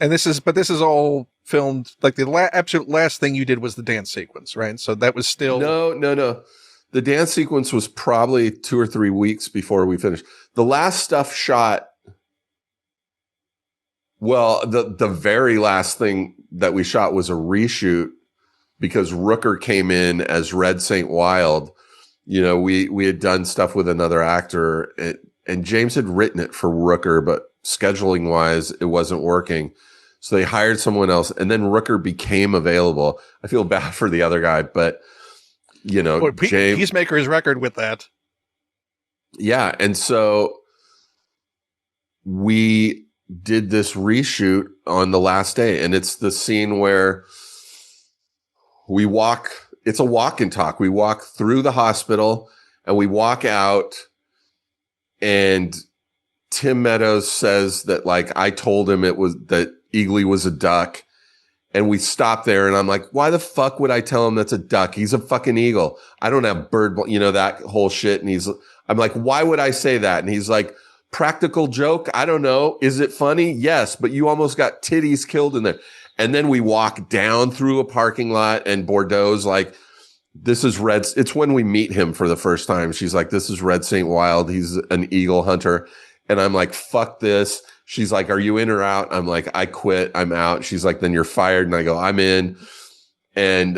and this is all filmed. Like the absolute last thing you did was the dance sequence, right? So that was still no. The dance sequence was probably 2 or 3 weeks before we finished. The last stuff shot. Well, the very last thing that we shot was a reshoot because Rooker came in as Red St. Wild. We had done stuff with another actor and James had written it for Rooker, but scheduling wise, it wasn't working. So they hired someone else and then Rooker became available. I feel bad for the other guy, but James, Peacemaker's record with that. Yeah. And so we did this reshoot on the last day. And it's the scene where it's a walk and talk. We walk through the hospital and we walk out and Tim Meadows says that I told him that Eagly was a duck and we stop there and I'm like, why the fuck would I tell him that's a duck? He's a fucking eagle. I don't have bird, that whole shit. And I'm like, why would I say that? And he's like, practical joke. I don't know. Is it funny? Yes, but you almost got titties killed in there. And then we walk down through a parking lot and Bordeaux's like, this is Red. It's when we meet him for the first time. She's like, this is Red St. Wild. He's an eagle hunter. And I'm like, fuck this. She's like, are you in or out? I'm like, I quit. I'm out. She's like, then you're fired. And I go, I'm in. And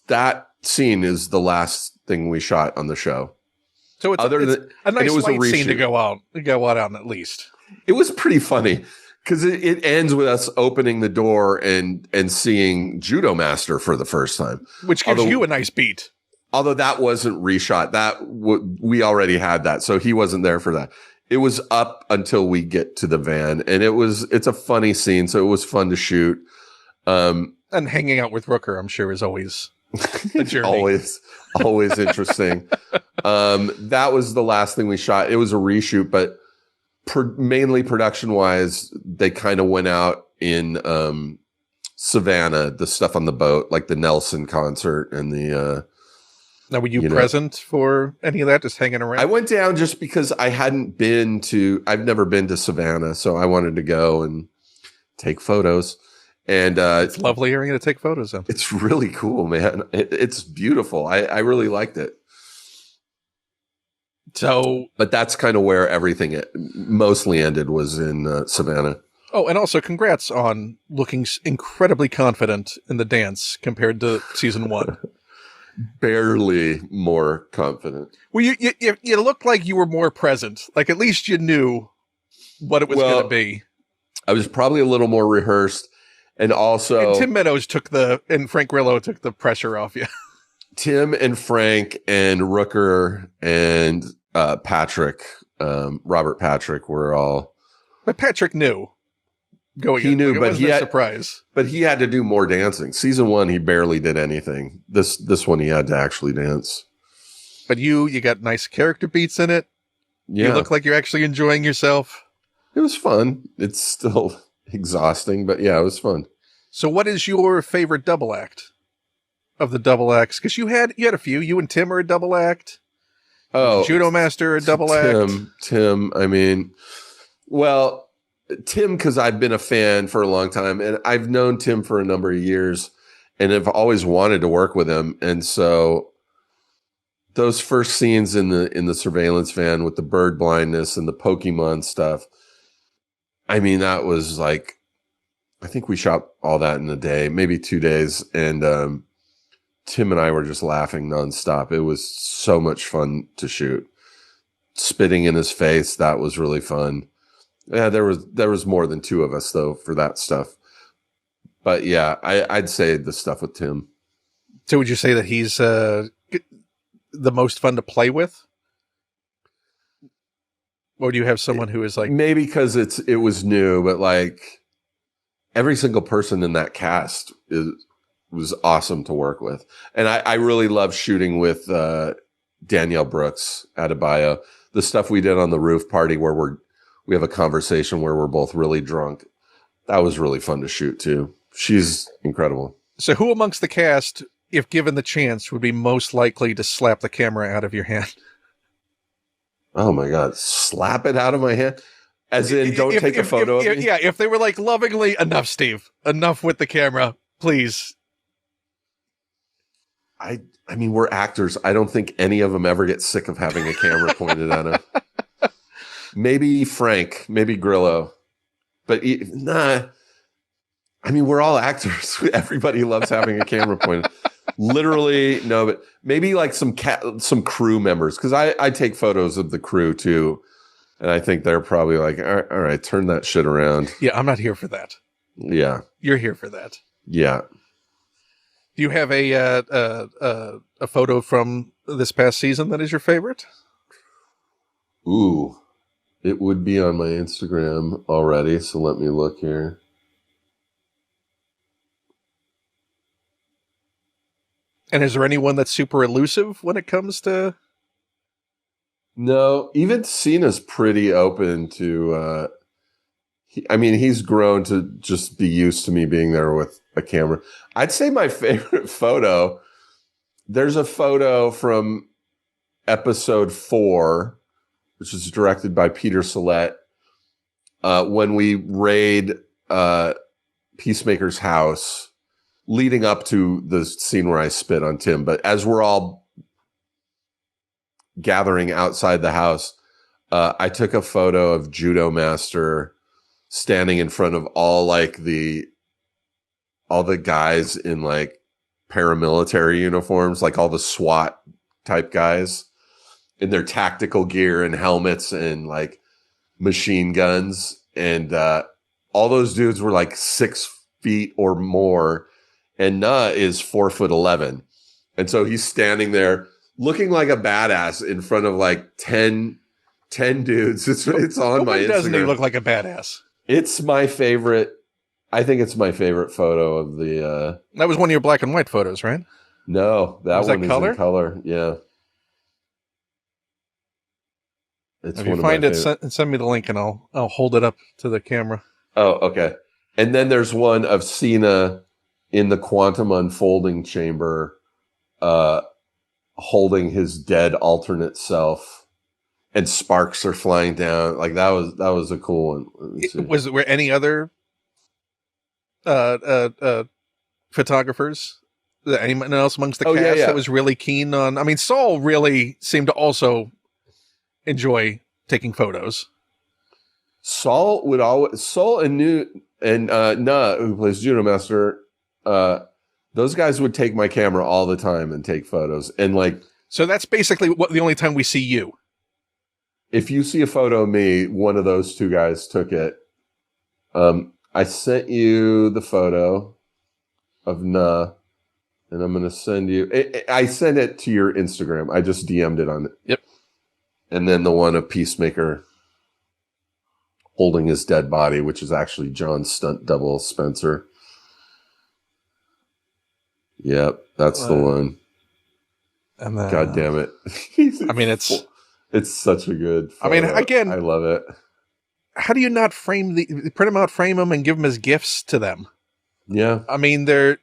that scene is the last thing we shot on the show. So it's a nice light scene to go out on at least. It was pretty funny because it ends with us opening the door and seeing Judo Master for the first time, which gives you a nice beat. Although that wasn't reshot, we already had that, so he wasn't there for that. It was up until we get to the van, and it's a funny scene, so it was fun to shoot. And hanging out with Rooker, I'm sure, is always a journey. always interesting. That was the last thing we shot. It was a reshoot, but mainly production-wise, they kind of went out in Savannah, the stuff on the boat, like the Nelson concert and the... Now, were you present for any of that, just hanging around? I went down just because I've never been to Savannah, so I wanted to go and take photos. And it's lovely hearing you to take photos of. It's really cool, man. It's beautiful. I really liked it. But that's kind of where everything mostly ended, was in Savannah. Oh, and also congrats on looking incredibly confident in the dance compared to season 1. Barely more confident. Well, you looked like you were more present. Like, at least you knew what it was going to be. I was probably a little more rehearsed, and also... And Tim Meadows and Frank Grillo took the pressure off you. Tim and Frank and Rooker and Patrick, Robert Patrick were all... But Patrick knew. He knew, but he had surprise. But he had to do more dancing. Season 1, he barely did anything. This one, he had to actually dance. But you got nice character beats in it. Yeah. You look like you're actually enjoying yourself. It was fun. It's still exhausting, but yeah, it was fun. So, what is your favorite double act of the double acts? Because you had a few. You and Tim are a double act. Oh, Judo Master a double act. Tim. I mean, well. Tim, because I've been a fan for a long time, and I've known Tim for a number of years, and have always wanted to work with him. And so those first scenes in the surveillance van with the bird blindness and the Pokemon stuff, I mean, that was like, I think we shot all that in a day, maybe 2 days. And Tim and I were just laughing nonstop. It was so much fun to shoot. Spitting in his face, that was really fun. Yeah, there was more than 2 of us though for that stuff. But yeah, I'd say the stuff with Tim. So would you say that he's the most fun to play with? Or do you have someone who is like... Maybe because it was new, but like every single person in that cast was awesome to work with. And I really love shooting with Danielle Brooks Adebayo. The stuff we did on the roof party where we have a conversation where we're both really drunk. That was really fun to shoot too. She's incredible. So who amongst the cast, if given the chance, would be most likely to slap the camera out of your hand? Oh my God. Slap it out of my hand? As in, don't take a photo of me? Yeah, if they were like lovingly, enough, Steve. Enough with the camera, please. I mean, we're actors. I don't think any of them ever get sick of having a camera pointed at them. Maybe Frank, maybe Grillo, but nah. I mean, we're all actors. Everybody loves having a camera pointed. Literally, no, but maybe like some crew members, because I take photos of the crew too, and I think they're probably like, all right, turn that shit around. Yeah, I'm not here for that. Yeah, you're here for that. Yeah. Do you have a photo from this past season that is your favorite? Ooh. It would be on my Instagram already, so let me look here. And is there anyone that's super elusive when it comes to... No, even Cena's pretty open to... he's grown to just be used to me being there with a camera. I'd say my favorite photo, there's a photo from episode 4... which is directed by Peter Sollett, when we raid Peacemaker's house, leading up to the scene where I spit on Tim. But as we're all gathering outside the house, I took a photo of Judo Master standing in front of all the guys in like paramilitary uniforms, like all the SWAT type guys. in their tactical gear and helmets and like machine guns. And all those dudes were like 6 feet or more. And Nuh is 4'11". And so he's standing there looking like a badass in front of like 10 dudes. It's on my Instagram. Doesn't he look like a badass? It's my favorite. I think it's my favorite photo of the. That was one of your black and white photos, right? No, that one is color? in color. Yeah. It's if you find it, send me the link and I'll hold it up to the camera. Oh, okay. And then there's one of Cena in the quantum unfolding chamber, holding his dead alternate self, and sparks are flying down. Like that was a cool one. Were any other photographers? Anyone else amongst the cast that was really keen on? I mean, Saul really seemed to also enjoy taking photos. Saul and Nuh, who plays Judo Master, those guys would take my camera all the time and take photos. And like, so that's basically the only time we see you. If you see a photo of me, one of those two guys took it. I sent you the photo of Nuh, and I'm going to send you. I sent it to your Instagram. I just DM'd it on it. Yep. And then the one of Peacemaker holding his dead body, which is actually John's stunt double, Spencer. Yep, that's the one. And then, God damn it! I mean, it's such a good photo. I mean, again, I love it. How do you not print them out, frame them, and give them as gifts to them? Yeah, I mean, they're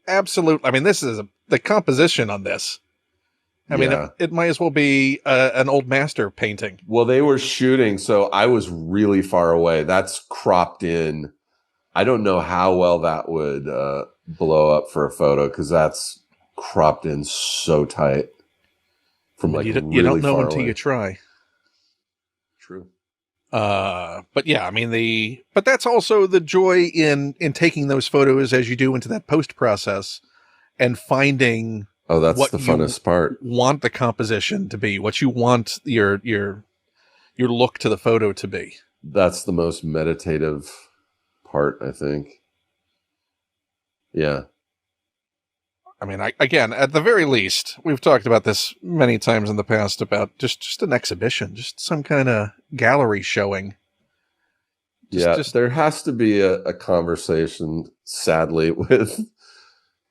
absolute. I mean, this is the composition on this. I mean, it might as well be an old master painting. Well, they were shooting, so I was really far away. That's cropped in. I don't know how well that would blow up for a photo because that's cropped in so tight from like you don't know until you try. True. But yeah, I mean but that's also the joy in taking those photos as you do into that post process and finding. Oh, that's the funnest part. Want the composition to be what you want your look to the photo to be. That's the most meditative part, I think. Yeah. I mean, again, at the very least, we've talked about this many times in the past about just an exhibition, just some kind of gallery showing. There has to be a conversation, sadly, with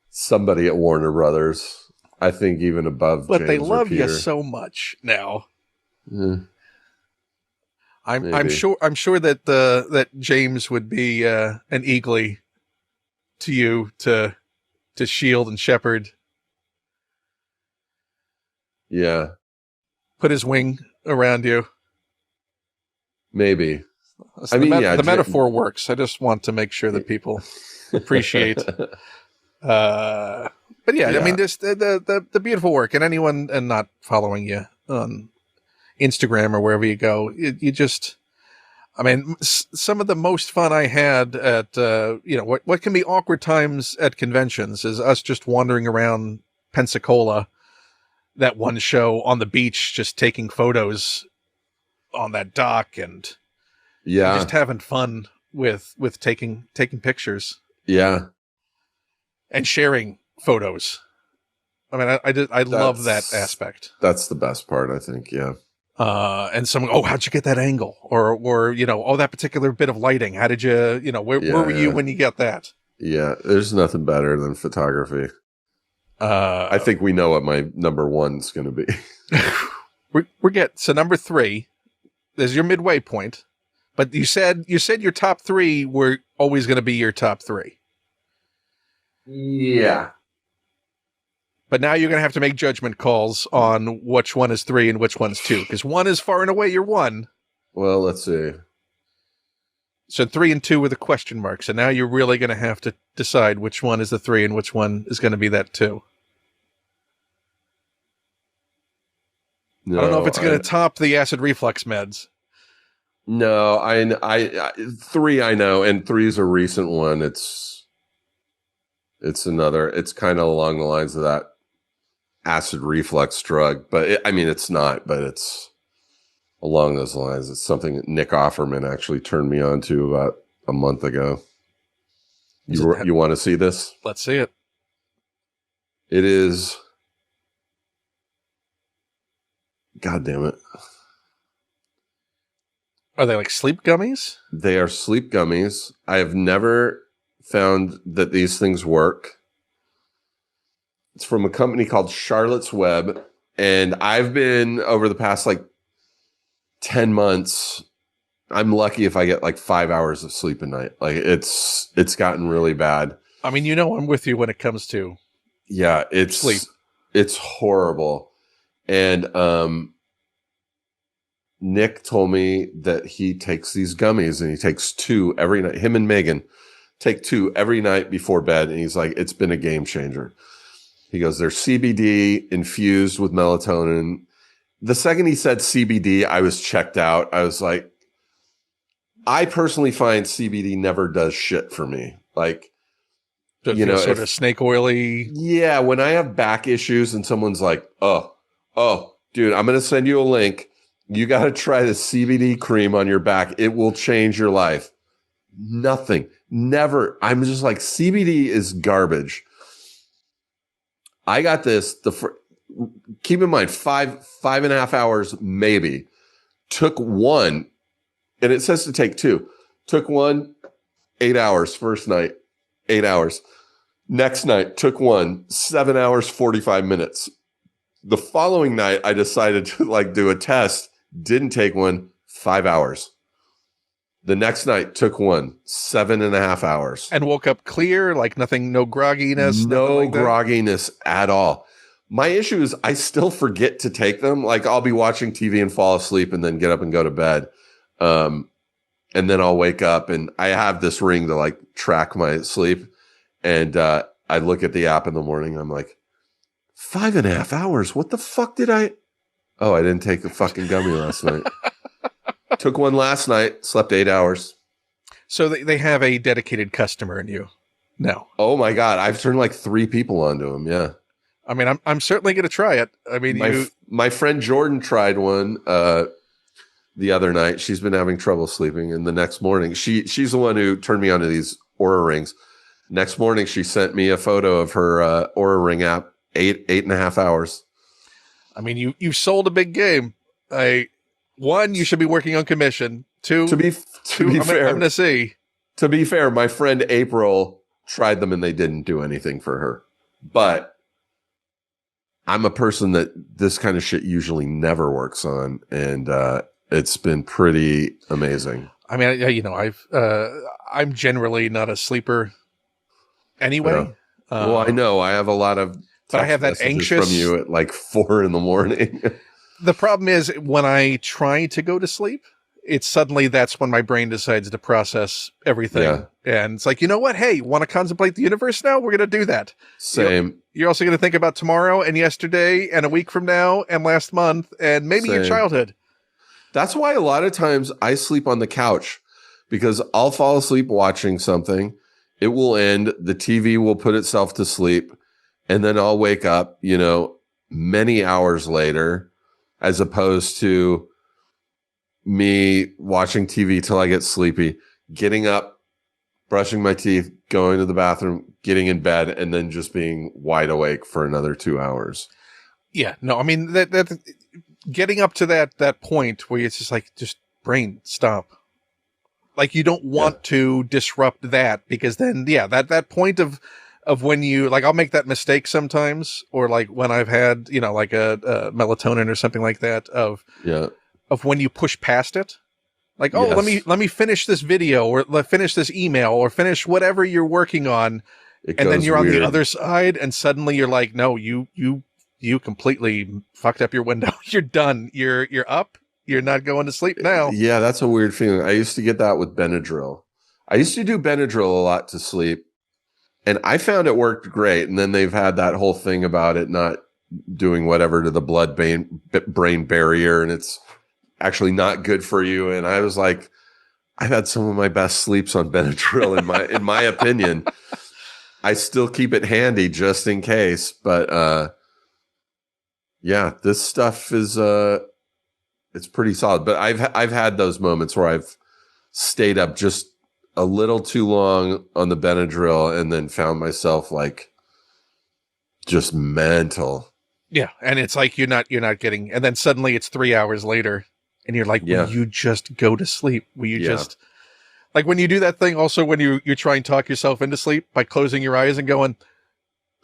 somebody at Warner Brothers. I think even above, but James they love you so much now. Yeah. I'm sure that that James would be an eagly to you to shield and shepherd. Yeah. Put his wing around you. Maybe. So the metaphor works. I just want to make sure that people appreciate. But yeah, I mean, just the beautiful work, and anyone and not following you on Instagram or wherever you go, you just, I mean, some of the most fun I had at, what can be awkward times at conventions is us just wandering around Pensacola, that one show on the beach, just taking photos on that dock and just having fun with taking pictures. Yeah. And sharing photos. I mean, I love that aspect. That's the best part, I think. Yeah. And someone, how'd you get that angle? Or, that particular bit of lighting. How did you, where were you when you got that? Yeah. There's nothing better than photography. I think we know what my number one's going to be. So number 3, there's your midway point, but you said your top 3 were always going to be your top 3. Yeah. But now you're going to have to make judgment calls on which one is 3 and which one's 2, because 1 is far and away your 1. Well, let's see. So 3 and 2 were the question marks, and now you're really going to have to decide which one is the 3 and which one is going to be that 2. No, I don't know if it's going to top the acid reflux meds. No, I 3 I know, and 3 is a recent one. It's kind of along the lines of that. acid reflux drug, but I mean, it's not, but it's along those lines. It's something that Nick Offerman actually turned me on to about a month ago. You want to see this? Let's see it. It is. God damn it. Are they like sleep gummies? They are sleep gummies. I have never found that these things work. It's from a company called Charlotte's Web. And I've been, over the past like 10 months, I'm lucky if I get like 5 hours of sleep a night. Like it's gotten really bad. I mean, I'm with you when it comes to sleep. It's horrible. And Nick told me that he takes these gummies and he takes 2 every night. Him and Megan take 2 every night before bed. And he's like, it's been a game changer. He goes, they're CBD infused with melatonin. The second he said CBD, I was checked out. I was like, I personally find CBD never does shit for me. Like, sort of snake oily. Yeah. When I have back issues and someone's like, oh, dude, I'm going to send you a link. You got to try the CBD cream on your back. It will change your life. Nothing. Never. I'm just like, CBD is garbage. I got this. Keep in mind, 5.5 hours, maybe. Took 1, and it says to take 2. Took 1, 8 hours. First night, 8 hours. Next night, took 1, 7 hours, 45 minutes. The following night, I decided to do a test. Didn't take 1, 5 hours. The next night, took 1, 7.5 hours. And woke up clear, like nothing, no grogginess? No grogginess at all. My issue is I still forget to take them. Like I'll be watching TV and fall asleep and then get up and go to bed. And then I'll wake up and I have this ring to track my sleep. And I look at the app in the morning. I'm like, 5.5 hours. What the fuck did I? Oh, I didn't take a fucking gummy last night. Took 1 last night, slept 8 hours. So they have a dedicated customer in you now. Oh my God. I've turned 3 people onto them. Yeah. I mean, I'm certainly going to try it. I mean, my friend Jordan tried one the other night. She's been having trouble sleeping. And the next morning, she's the one who turned me onto these Aura rings. Next morning, she sent me a photo of her Aura ring app, 8.5 hours. I mean, you sold a big game. 1, you should be working on commission. 2, to be fair, I'm going to see. To be fair, my friend April tried them and they didn't do anything for her. But I'm a person that this kind of shit usually never works on, and it's been pretty amazing. I mean, I'm generally not a sleeper anyway. Well, I know I have a lot of but I have that anxious from you at 4 a.m. The problem is when I try to go to sleep, it's suddenly that's when my brain decides to process everything. Yeah. And it's like, you know what? Hey, want to contemplate the universe now? We're going to do that. Same. You're also going to think about tomorrow and yesterday and a week from now and last month and maybe your childhood. That's why a lot of times I sleep on the couch because I'll fall asleep watching something. It will end. The TV will put itself to sleep. And then I'll wake up, many hours later, as opposed to me watching TV till I get sleepy, getting up, brushing my teeth, going to the bathroom, getting in bed, and then just being wide awake for another 2 hours. Yeah, no, I mean that getting up to that point where it's just brain stop. Like you don't want to disrupt that because then that point of when you I'll make that mistake sometimes, or when I've had a melatonin or something like that of when you push past it, let me finish this video or finish this email or finish whatever you're working on, and then you're weird on the other side, and suddenly you're like, no, you completely fucked up your window. You're done. You're up. You're not going to sleep now. Yeah, that's a weird feeling. I used to get that with Benadryl. I used to do Benadryl a lot to sleep. And I found it worked great. And then they've had that whole thing about it not doing whatever to the blood-brain barrier. And it's actually not good for you. And I was like, I've had some of my best sleeps on Benadryl in my opinion. I still keep it handy just in case. But Yeah, this stuff is it's pretty solid. But I've had those moments where I've stayed up just a little too long on the Benadryl and then found myself like just mental. Yeah, and it's like you're not getting, and then suddenly it's 3 hours later, and you're like, will you just go to sleep? Will you just, like when you do that thing also when you try and talk yourself into sleep by closing your eyes and going,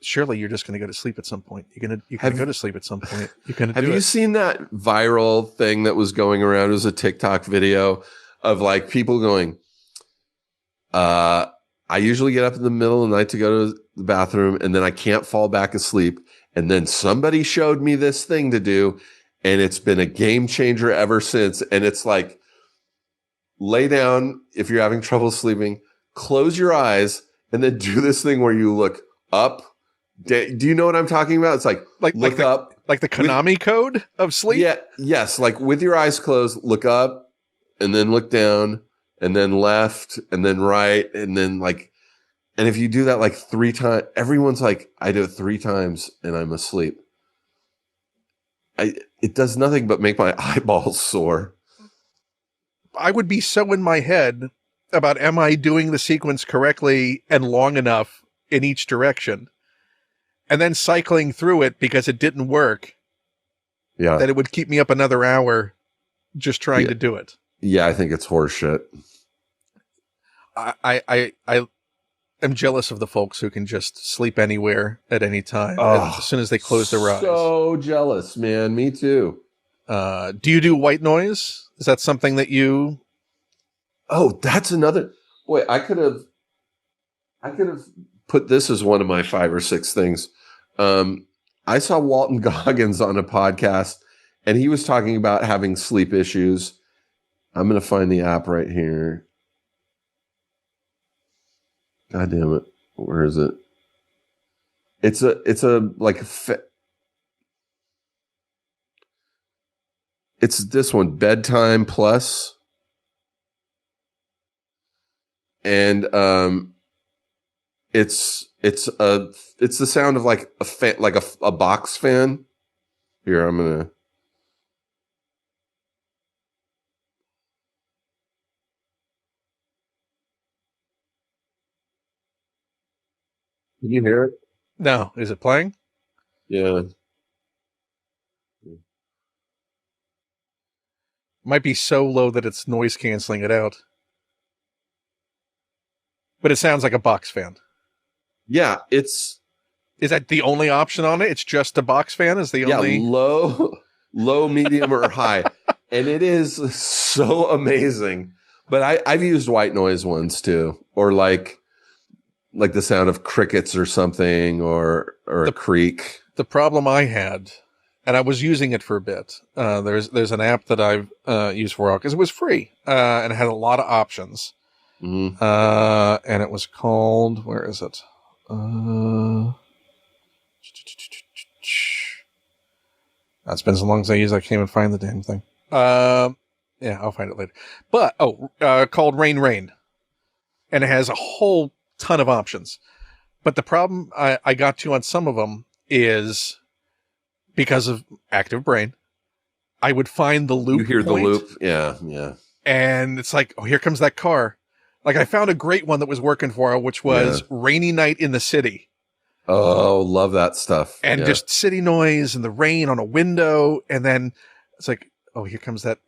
surely you're just going to go to sleep at some point. You're going to go to sleep at some point. You're going to Have you seen that viral thing that was going around? It was a TikTok video of like people going, I usually get up in the middle of the night to go to the bathroom and then I can't fall back asleep. And then somebody showed me this thing to do and it's been a game changer ever since. And it's like, lay down if you're having trouble sleeping, close your eyes, and then do this thing where you look up. Do you know what I'm talking about? It's like look up. Like the Konami code of sleep? Yeah. Yes. Like with your eyes closed, look up and then look down and then left and then right. And then like, and if you do that like 3 times, everyone's like, I do it 3 times and I'm asleep. It does nothing but make my eyeballs sore. I would be so in my head about, am I doing the sequence correctly and long enough in each direction? And then cycling through it because it didn't work. Yeah. That it would keep me up another hour just trying to do it. Yeah, I think it's horseshit. I am jealous of the folks who can just sleep anywhere at any time as soon as they close their eyes. So jealous, man. Me too. Do you do white noise? Is that something that you... Oh, that's another... Wait, I could have put this as one of my 5 or 6 things. I saw Walton Goggins on a podcast, and he was talking about having sleep issues. I'm going to find the app right here. God damn it. Where is it? It's a like... It's this one, Bedtime Plus. And it's the sound of like a fan, like a box fan. Here, I'm gonna. Can you hear it? No. Is it playing? Yeah. Might be so low that it's noise canceling it out. But it sounds like a box fan. Yeah, it's... Is that the only option on it? It's just a box fan is the only... Yeah, low, medium, or high. And it is so amazing. But I've used white noise ones too. Or like the sound of crickets or something, or a creek. The problem I had, and I was using it for a bit, there's an app that I've used for a while, because it was free, and it had a lot of options. Mm-hmm. And it was called, where is it? It's been so long since I used it, I can't even find the damn thing. Yeah, I'll find it later. But, called Rain Rain. And it has a whole ton of options. But the problem I got to on some of them is because of active brain, I would find the loop. You hear point, the loop. Yeah, yeah. And it's like, oh, here comes that car. Like I found a great one that was working for her, which was Rainy Night in the City. Oh, love that stuff. And just city noise and the rain on a window. And then it's like, oh, here comes that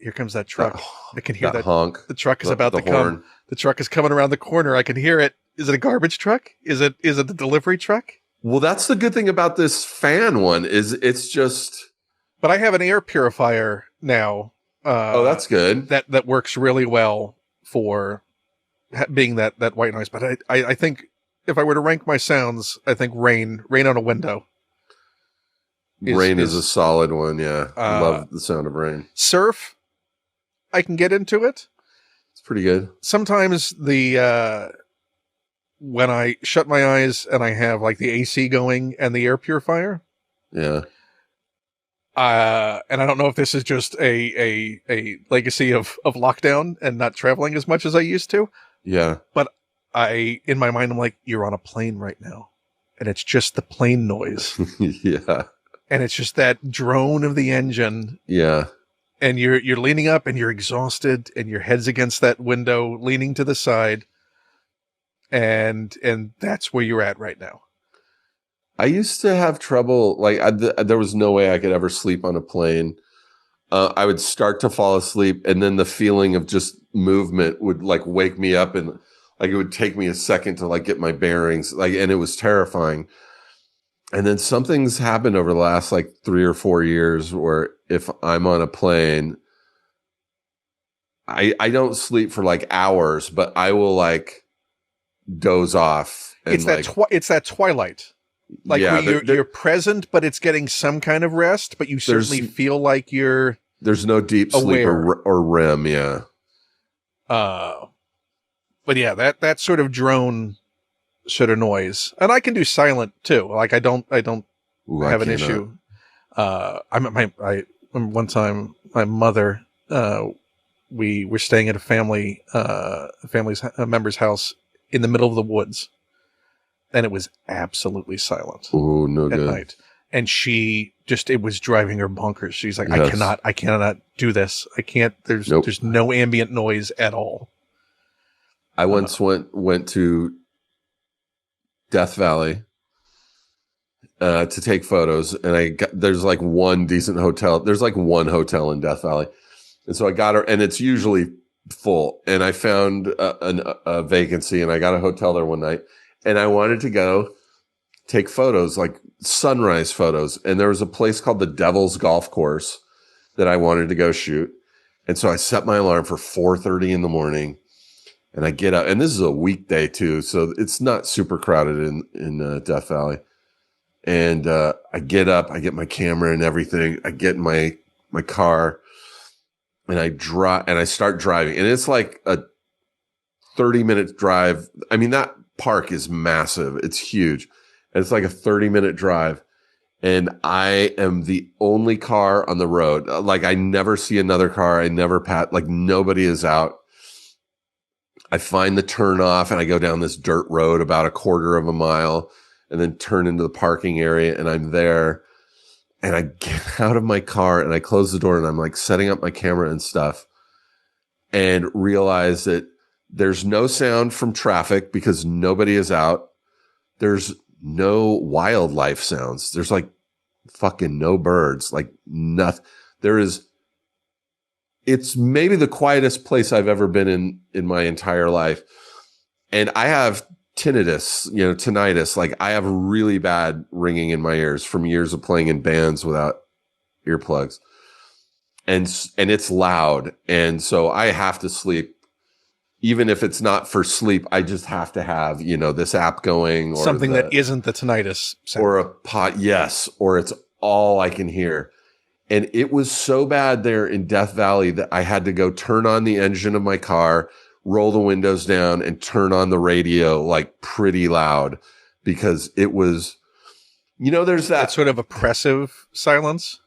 truck. I can hear that honk. The truck is about to horn. come. The truck is coming around the corner. I can hear it. Is it a garbage truck? Is it a delivery truck? Well, that's the good thing about this fan one is it's just... But I have an air purifier now. That's good. That works really well for being that white noise. But I think if I were to rank my sounds, I think rain on a window. Rain is a solid one. Yeah. I love the sound of rain. Surf, I can get into it. It's pretty good. Sometimes when I shut my eyes and I have like the AC going and the air purifier. Yeah. And I don't know if this is just a legacy of lockdown and not traveling as much as I used to. Yeah. But in my mind, I'm like, you're on a plane right now. And it's just the plane noise. Yeah. and it's just that drone of the engine. Yeah. And you're leaning up and you're exhausted and your head's against that window, leaning to the side. And that's where you're at right now. I used to have trouble. Like there was no way I could ever sleep on a plane. I would start to fall asleep, and then the feeling of just movement would like wake me up, and like it would take me a second to like get my bearings. Like, and it was terrifying. And then something's happened over the last like 3 or 4 years where if I'm on a plane, I don't sleep for like hours, but I will like doze off. And it's that twilight. Like yeah, you're present, but it's getting some kind of rest, but you certainly feel like there's no deep sleep or REM. Yeah. But yeah, that sort of drone sort of noise, and I can do silent too. Like I don't have an issue. One time my mother, we were staying at a family's member's house in the middle of the woods, and it was absolutely silent. Oh, no good. At night. And it was driving her bonkers. She's like, yes. I cannot do this. I can't, there's no ambient noise at all. I once went to Death Valley, to take photos, and there's like one decent hotel. There's like one hotel in Death Valley. And so I got her, and it's usually full. And I found a vacancy, and I got a hotel there one night. And I wanted to go take photos, like sunrise photos. And there was a place called the Devil's Golf Course that I wanted to go shoot. And so I set my alarm for 4:30 in the morning, and I get up, and this is a weekday too. So it's not super crowded in Death Valley. And I get up, I get my camera and everything. I get in my car, and I start driving. And it's like a 30-minute drive. I mean, that park is massive. It's huge. And it's like a 30-minute drive. And I am the only car on the road. Like, I never see another car. I never like nobody is out. I find the turn off, and I go down this dirt road about a quarter of a mile and then turn into the parking area, and I'm there. And I get out of my car and I close the door, and I'm like setting up my camera and stuff, and realize that there's no sound from traffic because nobody is out. There's no wildlife sounds. There's like fucking no birds, like nothing. It's maybe the quietest place I've ever been in my entire life. And I have tinnitus, like I have really bad ringing in my ears from years of playing in bands without earplugs. And it's loud. And so I have to sleep. Even if it's not for sleep, I just have to have, this app going, or something that isn't the tinnitus sound. Or a pot. Yes. Or it's all I can hear. And it was so bad there in Death Valley that I had to go turn on the engine of my car, roll the windows down, and turn on the radio like pretty loud, because it was, there's that sort of oppressive silence.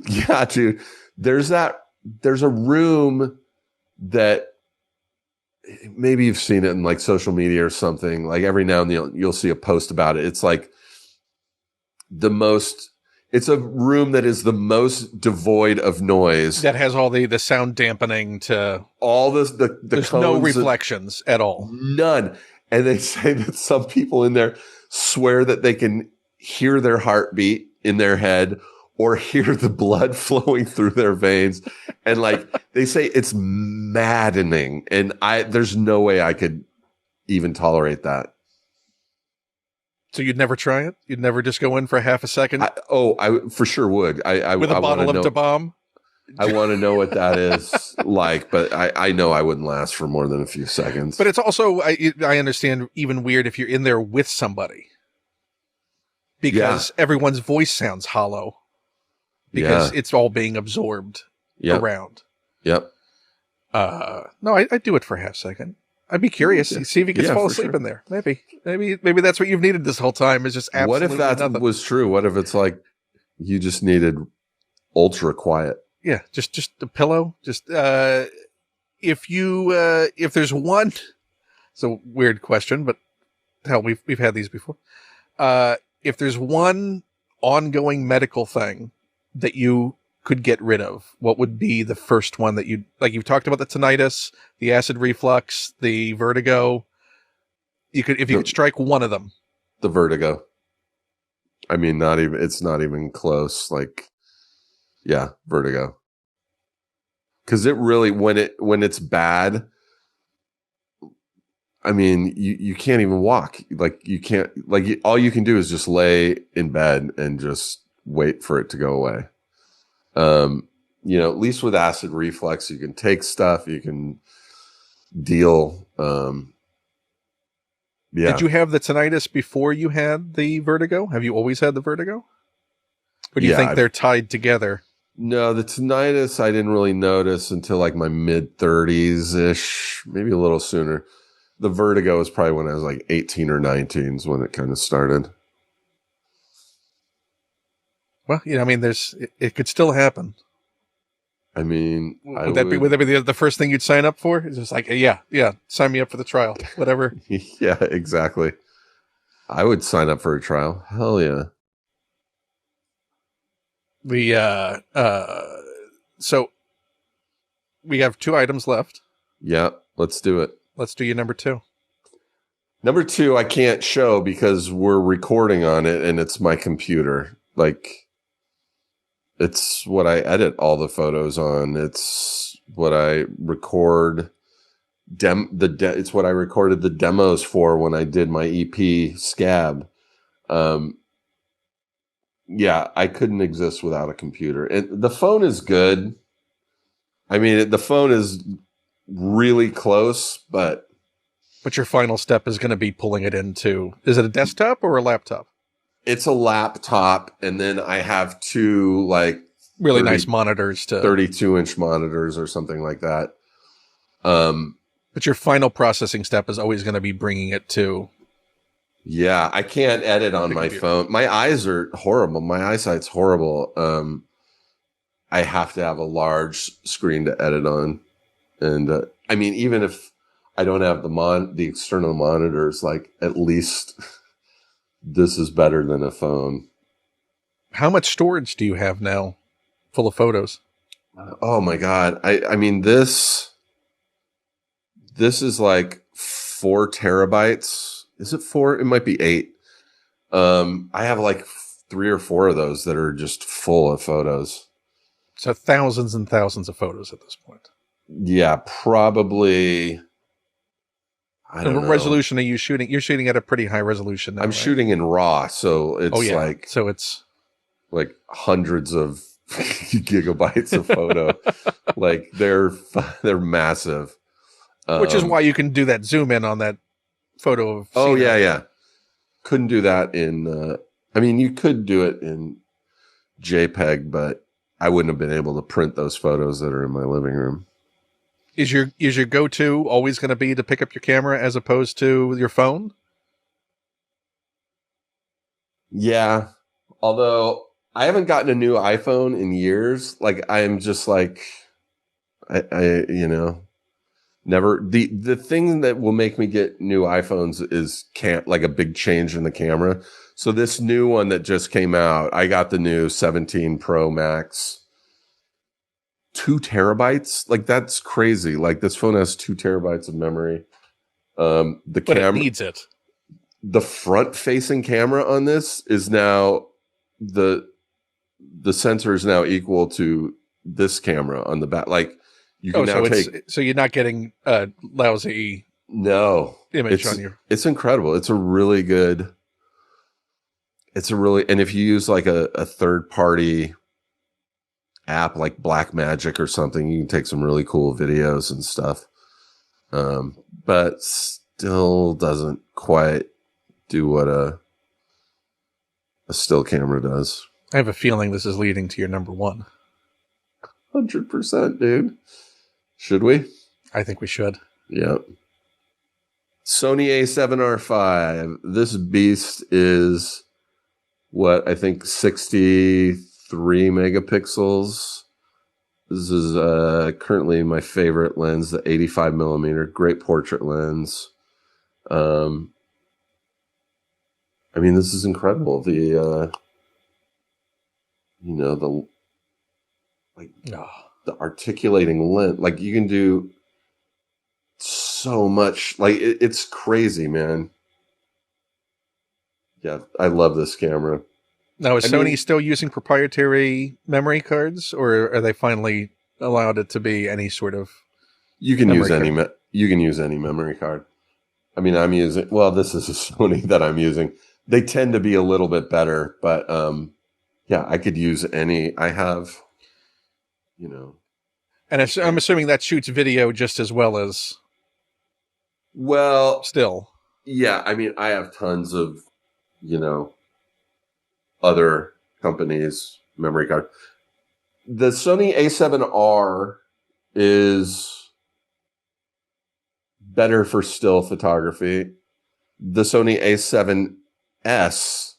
Yeah, dude. There's a room that, maybe you've seen it in like social media or something. Like every now and then you'll see a post about it. It's like it's a room that is the most devoid of noise. That has all the sound dampening to all this, there's no reflections at all. None. And they say that some people in there swear that they can hear their heartbeat in their head, or hear the blood flowing through their veins. And like, they say it's maddening. And there's no way I could even tolerate that. So you'd never try it? You'd never just go in for half a second? I for sure would. With a bottle of Da Bomb? I want to know what that is like, but I know I wouldn't last for more than a few seconds. But it's also, I understand, even weird if you're in there with somebody. Because everyone's voice sounds hollow. Because it's all being absorbed around. Yep. No, I'd do it for a half second. I'd be curious. See if you can fall asleep in there. Maybe that's what you've needed this whole time, is just absolutely What if that nothing. Was true? What if it's like you just needed ultra quiet? Yeah, just a pillow. Just if there's one, it's a weird question, but hell, we've had these before. If there's one ongoing medical thing that you could get rid of, what would be the first one that you've talked about the tinnitus, the acid reflux, the vertigo. If you could strike one of them. The vertigo. I mean, it's not even close. Like, yeah, vertigo. Cause it really, when it's bad, I mean, you can't even walk. Like you can't, like all you can do is just lay in bed and just wait for it to go away. At least with acid reflux, you can take stuff, you can deal. Yeah. Did you have the tinnitus before you had the vertigo? Have you always had the vertigo? Or do you think they're tied together? No, the tinnitus I didn't really notice until like my mid-30s-ish, maybe a little sooner. The vertigo was probably when I was like 18 or 19 is when it kind of started. Well, I mean, it could still happen. I mean, would that be the first thing you'd sign up for? It's just like, yeah, sign me up for the trial, whatever. Yeah, exactly. I would sign up for a trial. Hell yeah. So we have 2 items left. Yeah, let's do it. Let's do your number 2. Number 2, I can't show because we're recording on it and it's my computer. Like, it's what I edit all the photos on. It's what I record. It's what I recorded the demos for when I did my EP Scab. Yeah, I couldn't exist without a computer. And the phone is good. I mean, the phone is really close, but your final step is going to be pulling it into, is it a desktop or a laptop? It's a laptop, and then I have 2 like really nice monitors, 32-inch monitors or something like that. But your final processing step is always going to be bringing it to. Yeah, I can't edit on my phone. My eyes are horrible. My eyesight's horrible. I have to have a large screen to edit on, and I mean, even if I don't have the external monitors, like at least this is better than a phone. How much storage do you have now full of photos? Oh my God. I mean, this is like 4 terabytes. Is it 4? It might be 8. I have like 3 or 4 of those that are just full of photos. So thousands and thousands of photos at this point. Yeah, probably. I don't know. What resolution are you shooting? You're shooting at a pretty high resolution now. I'm shooting in RAW, so it's it's like hundreds of gigabytes of photo. Like they're massive. Which is why you can do that zoom in on that photo of. Oh yeah. Couldn't do that in. I mean, you could do it in JPEG, but I wouldn't have been able to print those photos that are in my living room. Is your go-to always going to be to pick up your camera as opposed to your phone? Yeah. Although I haven't gotten a new iPhone in years. Like I'm just like, I never, the thing that will make me get new iPhones is like a big change in the camera. So this new one that just came out, I got the new 17 Pro Max. 2 terabytes, like that's crazy. Like this phone has 2 terabytes of memory. The camera it needs it. The front-facing camera on this is now the sensor is now equal to this camera on the back. Like you can so you're not getting a lousy image on your. It's incredible. It's a really good. And if you use like a third-party app like Blackmagic or something, you can take some really cool videos and stuff, but still doesn't quite do what a still camera does. I have a feeling this is leading to your number 1. 100%, dude. Should we? I think we should. Yep. Sony A7R5. This beast is what I think 63 megapixels. This is currently my favorite lens, the 85 millimeter, great portrait lens. I mean, this is incredible. the like Oh. the articulating lens. Like you can do so much. Like it's crazy, man. Yeah, I love this camera. Now, is Sony still using proprietary memory cards, or are they finally allowed it to be any sort of? You can use any. You can use any memory card. I mean, I'm using. Well, this is a Sony that I'm using. They tend to be a little bit better, but yeah, I could use any. I have, And I'm assuming that shoots video just as well as. Well, still. Yeah, I mean, I have tons of, other companies' memory card. The Sony A7R is better for still photography. The Sony A7S,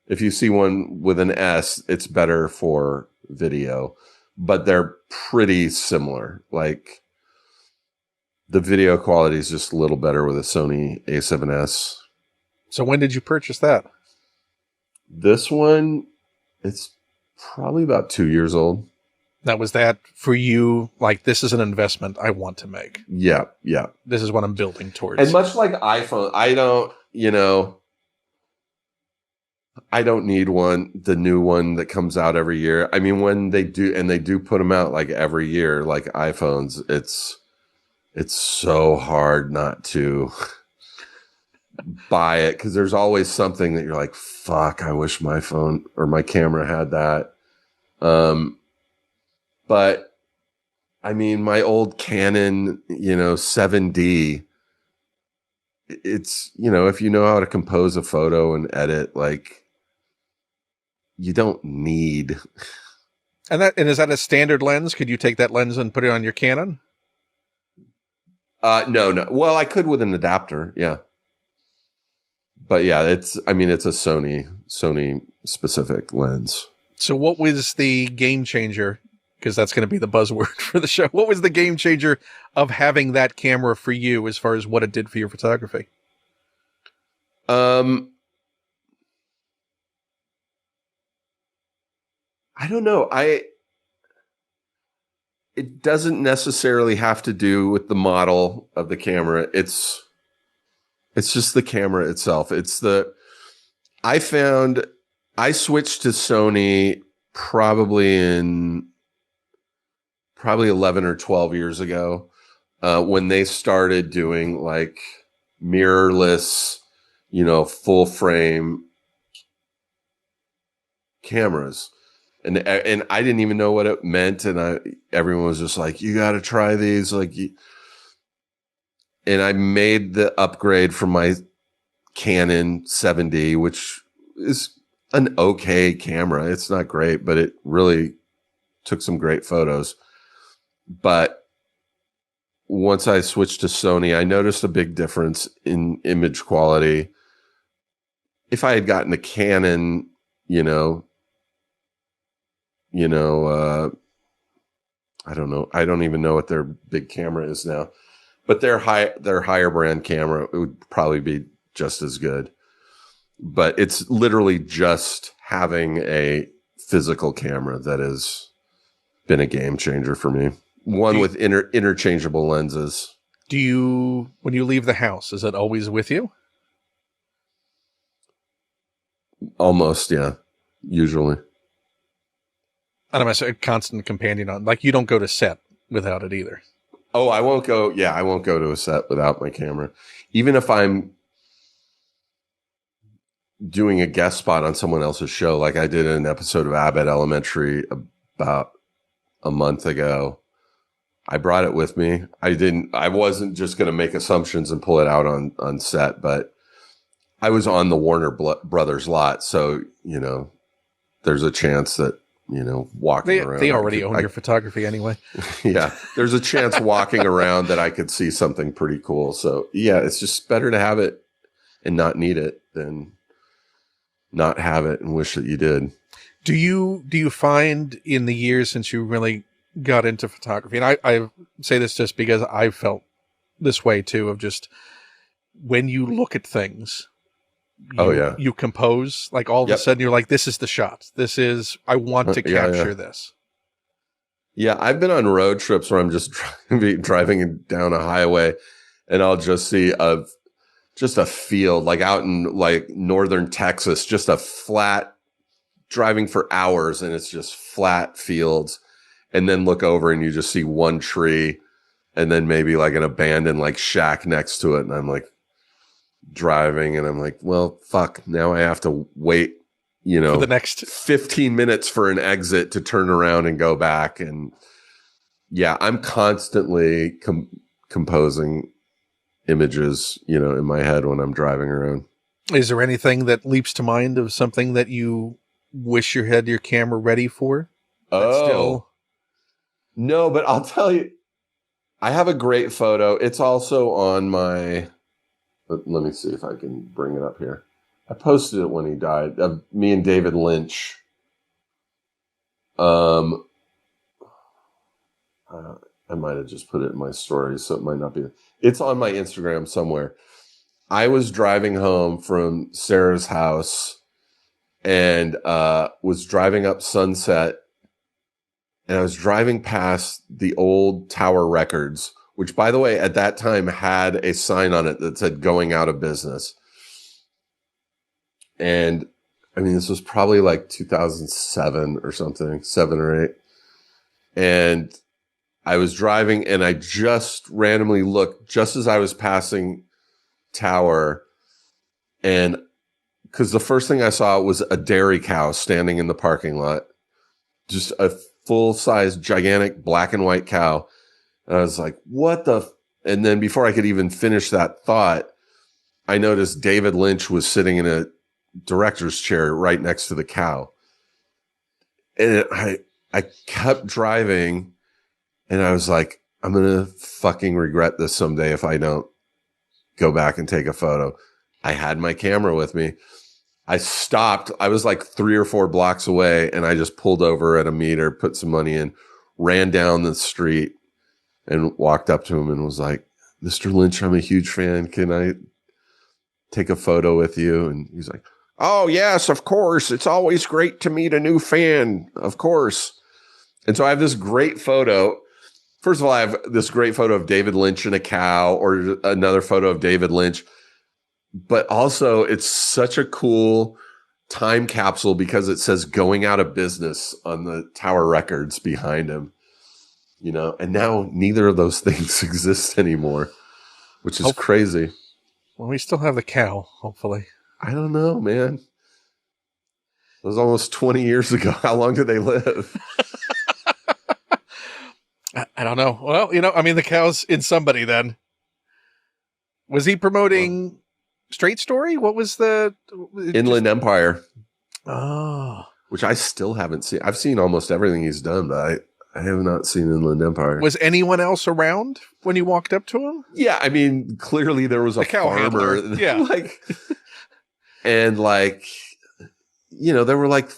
if you see one with an S, it's better for video, but they're pretty similar. Like the video quality is just a little better with a Sony A7S. So when did you purchase that? This one, it's probably about 2 years old. Now, was that for you? Like, this is an investment I want to make. Yeah. This is what I'm building towards. And much like iPhone, I don't need the new one that comes out every year. I mean, when they do, and they do put them out like every year, like iPhones, it's so hard not to buy it because there's always something that you're like, fuck, I wish my phone or my camera had that. But I mean, my old Canon, 7D, it's, if you know how to compose a photo and edit, like you don't need. And is that a standard lens? Could you take that lens and put it on your Canon? No. Well, I could with an adapter. Yeah. But yeah, it's a Sony specific lens. So what was the game changer? Because that's going to be the buzzword for the show. What was the game changer of having that camera for you as far as what it did for your photography? I don't know. It doesn't necessarily have to do with the model of the camera. It's just the camera itself. I switched to Sony probably 11 or 12 years ago, when they started doing like mirrorless, full frame cameras. And I didn't even know what it meant. And everyone was just like, you got to try these. And I made the upgrade from my Canon 7D, which is an okay camera. It's not great, but it really took some great photos. But once I switched to Sony, I noticed a big difference in image quality. If I had gotten a Canon, I don't know. I don't even know what their big camera is now, but their higher brand camera, it would probably be just as good. But it's literally just having a physical camera that has been a game changer for me. One with interchangeable lenses. When you leave the house, is it always with you? Almost, yeah. Usually. And I'm a constant companion on, like, you don't go to set without it either. Oh, I won't go to a set without my camera. Even if I'm doing a guest spot on someone else's show, like I did an episode of Abbott Elementary about a month ago. I brought it with me. I wasn't just going to make assumptions and pull it out on set, but I was on the Warner Brothers lot. So, there's a chance that, walking around. They already own your photography anyway. Yeah. There's a chance walking around that I could see something pretty cool. So yeah, it's just better to have it and not need it than not have it and wish that you did. Do you find in the years since you really got into photography, and I say this just because I felt this way too, of just when you look at things, Oh yeah. you compose, like all of a sudden you're like, this is the shot. I want to capture this. Yeah, I've been on road trips where I'm just driving down a highway, and I'll just see just a field, like out in like northern Texas, just a flat, driving for hours, and it's just flat fields, and then look over and you just see one tree, and then maybe like an abandoned like shack next to it, and I'm like driving, and I'm like, well, fuck, now I have to wait, for the next 15 minutes for an exit to turn around and go back. And yeah, I'm constantly composing images, in my head when I'm driving around. Is there anything that leaps to mind of something that you wish you had your camera ready for? No, but I'll tell you, I have a great photo. It's also on my, let me see if I can bring it up here. I posted it when he died, of me and David Lynch. I might have just put it in my story, so it might not be. It's on my Instagram somewhere. I was driving home from Sarah's house and was driving up Sunset, and I was driving past the old Tower Records, which, by the way, at that time had a sign on it that said going out of business. And I mean, this was probably like 2007 or something, 7 or 8. And I was driving, and I just randomly looked just as I was passing Tower. And because the first thing I saw was a dairy cow standing in the parking lot, just a full-size, gigantic black and white cow. And I was like, what the? And then before I could even finish that thought, I noticed David Lynch was sitting in a director's chair right next to the cow. And I kept driving, and I was like, I'm going to fucking regret this someday if I don't go back and take a photo. I had my camera with me. I stopped. I was like 3 or 4 blocks away, and I just pulled over at a meter, put some money in, ran down the street, and walked up to him and was like, Mr. Lynch, I'm a huge fan. Can I take a photo with you? And he's like, oh, yes, of course. It's always great to meet a new fan. Of course. And so I have this great photo. First of all, I have this great photo of David Lynch and a cow, or another photo of David Lynch. But also, it's such a cool time capsule because it says going out of business on the Tower Records behind him. And now neither of those things exist anymore, which is crazy. Well, we still have the cow, hopefully. I don't know, man. It was almost 20 years ago. How long did they live? I don't know. Well, the cow's in somebody then. Was he promoting Straight Story? What was the... Inland Empire. Oh. Which I still haven't seen. I've seen almost everything he's done, but I have not seen Inland Empire. Was anyone else around when you walked up to him? Yeah, I mean, clearly there was a farmer. Yeah. And there were like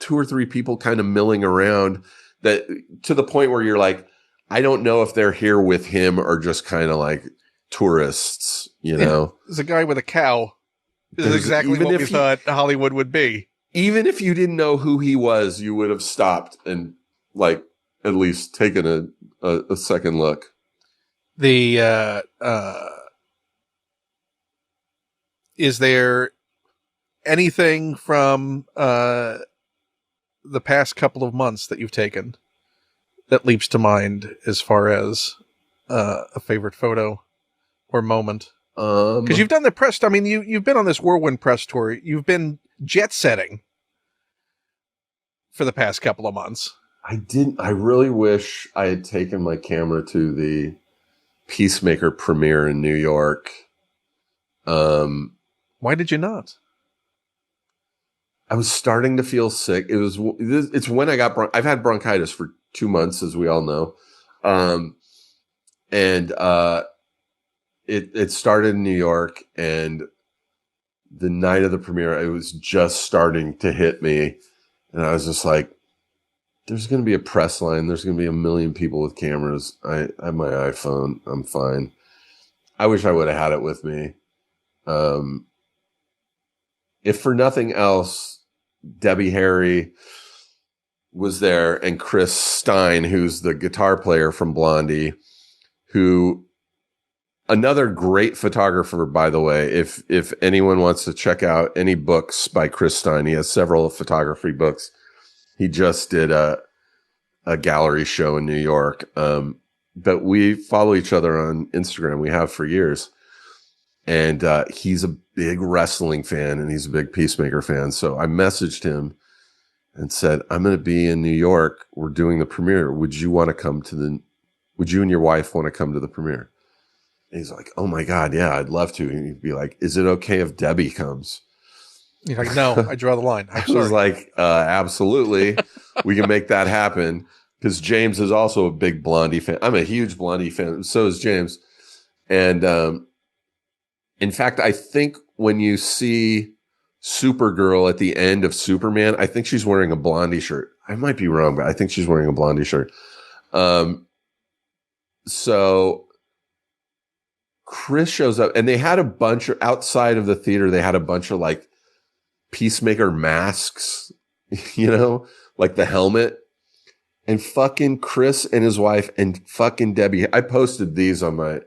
2 or 3 people kind of milling around, that to the point where you're like, I don't know if they're here with him or just kind of like tourists, know? There's a guy with a cow. This is exactly what we thought Hollywood would be. Even if you didn't know who he was, you would have stopped and like at least taken a second look. Is there anything from the past couple of months that you've taken that leaps to mind as far as a favorite photo or moment? Because you've done the press. I mean, you've been on this whirlwind press tour. You've been jet setting for the past couple of months. I really wish I had taken my camera to the Peacemaker premiere in New York. Why did you not? I was starting to feel sick. It's when I got I've had bronchitis for 2 months, as we all know. It started in New York, and the night of the premiere, it was just starting to hit me. And I was just like, there's going to be a press line. There's going to be a million people with cameras. I have my iPhone. I'm fine. I wish I would have had it with me. if for nothing else, Debbie Harry was there, and Chris Stein, who's the guitar player from Blondie, who another great photographer, by the way. If anyone wants to check out any books by Chris Stein, he has several photography books. He just did a gallery show in New York. But we follow each other on Instagram. We have for years. And he's a big wrestling fan, and he's a big Peacemaker fan. So I messaged him and said, I'm going to be in New York. We're doing the premiere. Would you and your wife want to come to the premiere? And he's like, oh my God, yeah, I'd love to. And he'd be like, is it okay if Debbie comes? You're like, no, I draw the line. I'm sorry. I was like, absolutely. We can make that happen. Because James is also a big Blondie fan. I'm a huge Blondie fan. So is James. And in fact, I think when you see Supergirl at the end of Superman, I think she's wearing a Blondie shirt. I might be wrong, but I think she's wearing a Blondie shirt. So Chris shows up, and they had a bunch of, outside of the theater, they had a bunch of like Peacemaker masks, like the helmet. And fucking Chris and his wife and fucking Debbie. I posted these might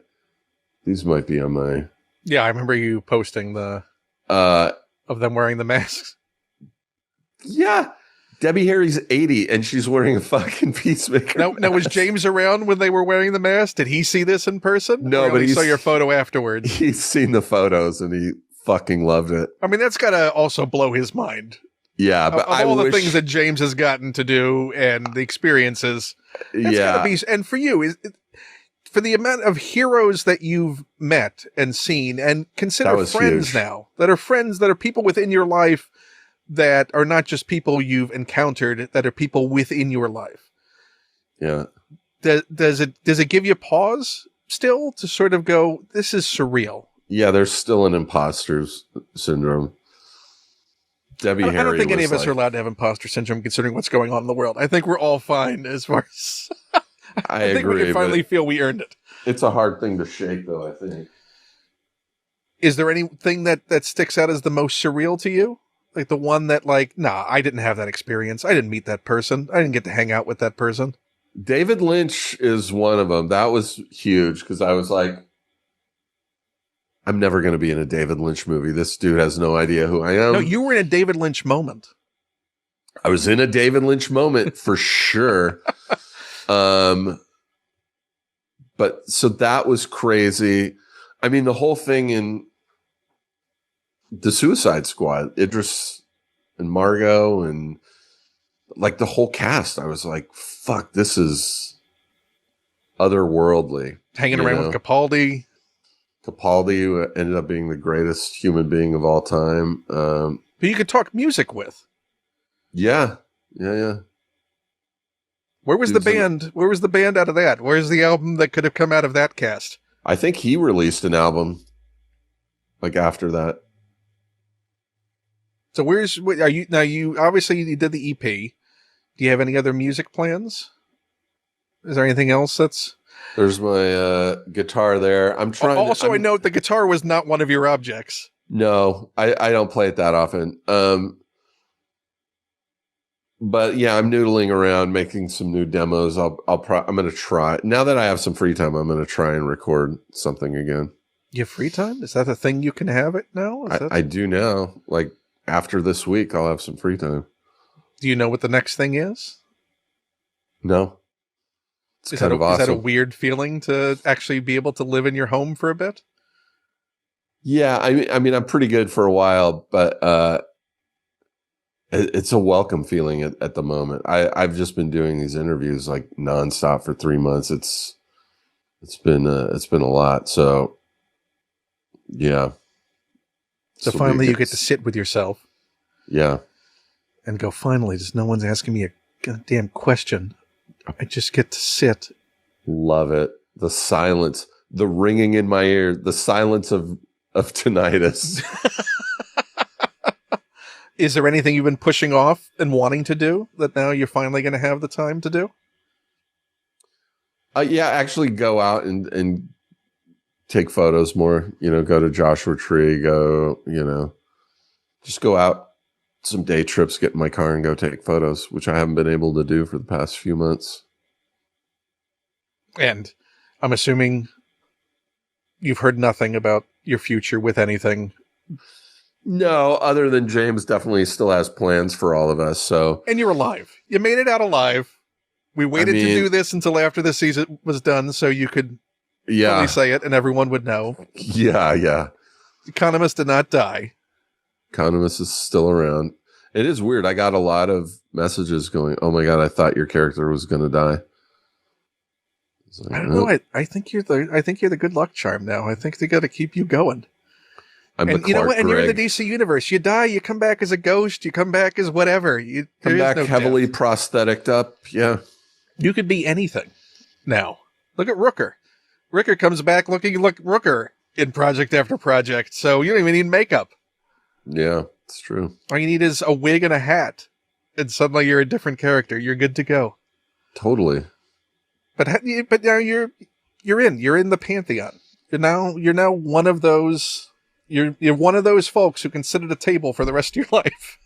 be on my. Yeah, I remember you posting of them wearing the masks. Yeah. Debbie Harry's 80 and she's wearing a fucking Peacemaker. Now was James around when they were wearing the mask? Did he see this in person? No, but he saw your photo afterwards. He's seen the photos and he fucking loved it. I mean, that's gotta also blow his mind. Yeah, but of all the things that James has gotten to do and the experiences, that's gotta be. And for you, for the amount of heroes that you've met and seen, and consider friends huge. Now that are people within your life that are not just people you've encountered, that are people within your life. Yeah. Does it give you pause still to sort of go, this is surreal? Yeah, there's still an imposter syndrome. Debbie Harry. I don't think any of us are allowed to have imposter syndrome considering what's going on in the world. I think we're all fine as far as I think agree, we can finally feel we earned it. It's a hard thing to shake though, I think. Is there anything that sticks out as the most surreal to you? Like the one that I didn't have that experience. I didn't meet that person. I didn't get to hang out with that person. David Lynch is one of them. That was huge because I was like, I'm never going to be in a David Lynch movie. This dude has no idea who I am. No, you were in a David Lynch moment. I was in a David Lynch moment for sure. But so that was crazy. I mean, the whole thing in the Suicide Squad, Idris and Margot and like the whole cast, I was like, fuck, this is otherworldly. Hanging around with Capaldi. Capaldi, who ended up being the greatest human being of all time. Who you could talk music with. Yeah. Where was the band? Where was the band out of that? Where's the album that could have come out of that cast? I think he released an album like after that. So are you now? You obviously you did the EP. Do you have any other music plans? Is there anything else that's? There's my guitar there. I'm trying. Also, I note the guitar was not one of your objects. No, I don't play it that often. But yeah, I'm noodling around, making some new demos. I'm going to try now that I have some free time. I'm going to try and record something again. You have free time? Is that a thing you can have it now? I do now. Like after this week, I'll have some free time. Do you know what the next thing is? No. Is that a weird feeling to actually be able to live in your home for a bit? Yeah, I mean, I'm pretty good for a while, but it's a welcome feeling at the moment. I've just been doing these interviews like nonstop for 3 months. It's been a lot. So yeah. So finally, you get to sit with yourself. Yeah. And go. Finally, just no one's asking me a goddamn question. I just get to sit. Love it. The silence, the ringing in my ear, the silence of tinnitus. Is there anything you've been pushing off and wanting to do that now you're finally going to have the time to do? Yeah, actually go out and take photos more, go to Joshua Tree, go, just go out some day trips, get in my car and go take photos, which I haven't been able to do for the past few months. And I'm assuming you've heard nothing about your future with anything. No, other than James definitely still has plans for all of us. So, and you're alive. You made it out alive. We waited to do this until after the season was done, so you could fully say it and everyone would know. Yeah. Economist did not die. Economist is still around. It is weird. I got a lot of messages going, "Oh my God, I thought your character was going to die." Like, I don't know. I think you're the good luck charm now. I think they got to keep you going. And you know what? And you're in the DC universe. You die, you come back as a ghost, you come back as whatever. You come back heavily prosthetic up. Yeah. You could be anything now. Look at Rooker. Rooker comes back looking like Rooker in project after project. So you don't even need makeup. Yeah, it's true. All you need is a wig and a hat. And suddenly you're a different character. You're good to go. Totally. But now you're in the pantheon. You're now one of those. You're one of those folks who can sit at a table for the rest of your life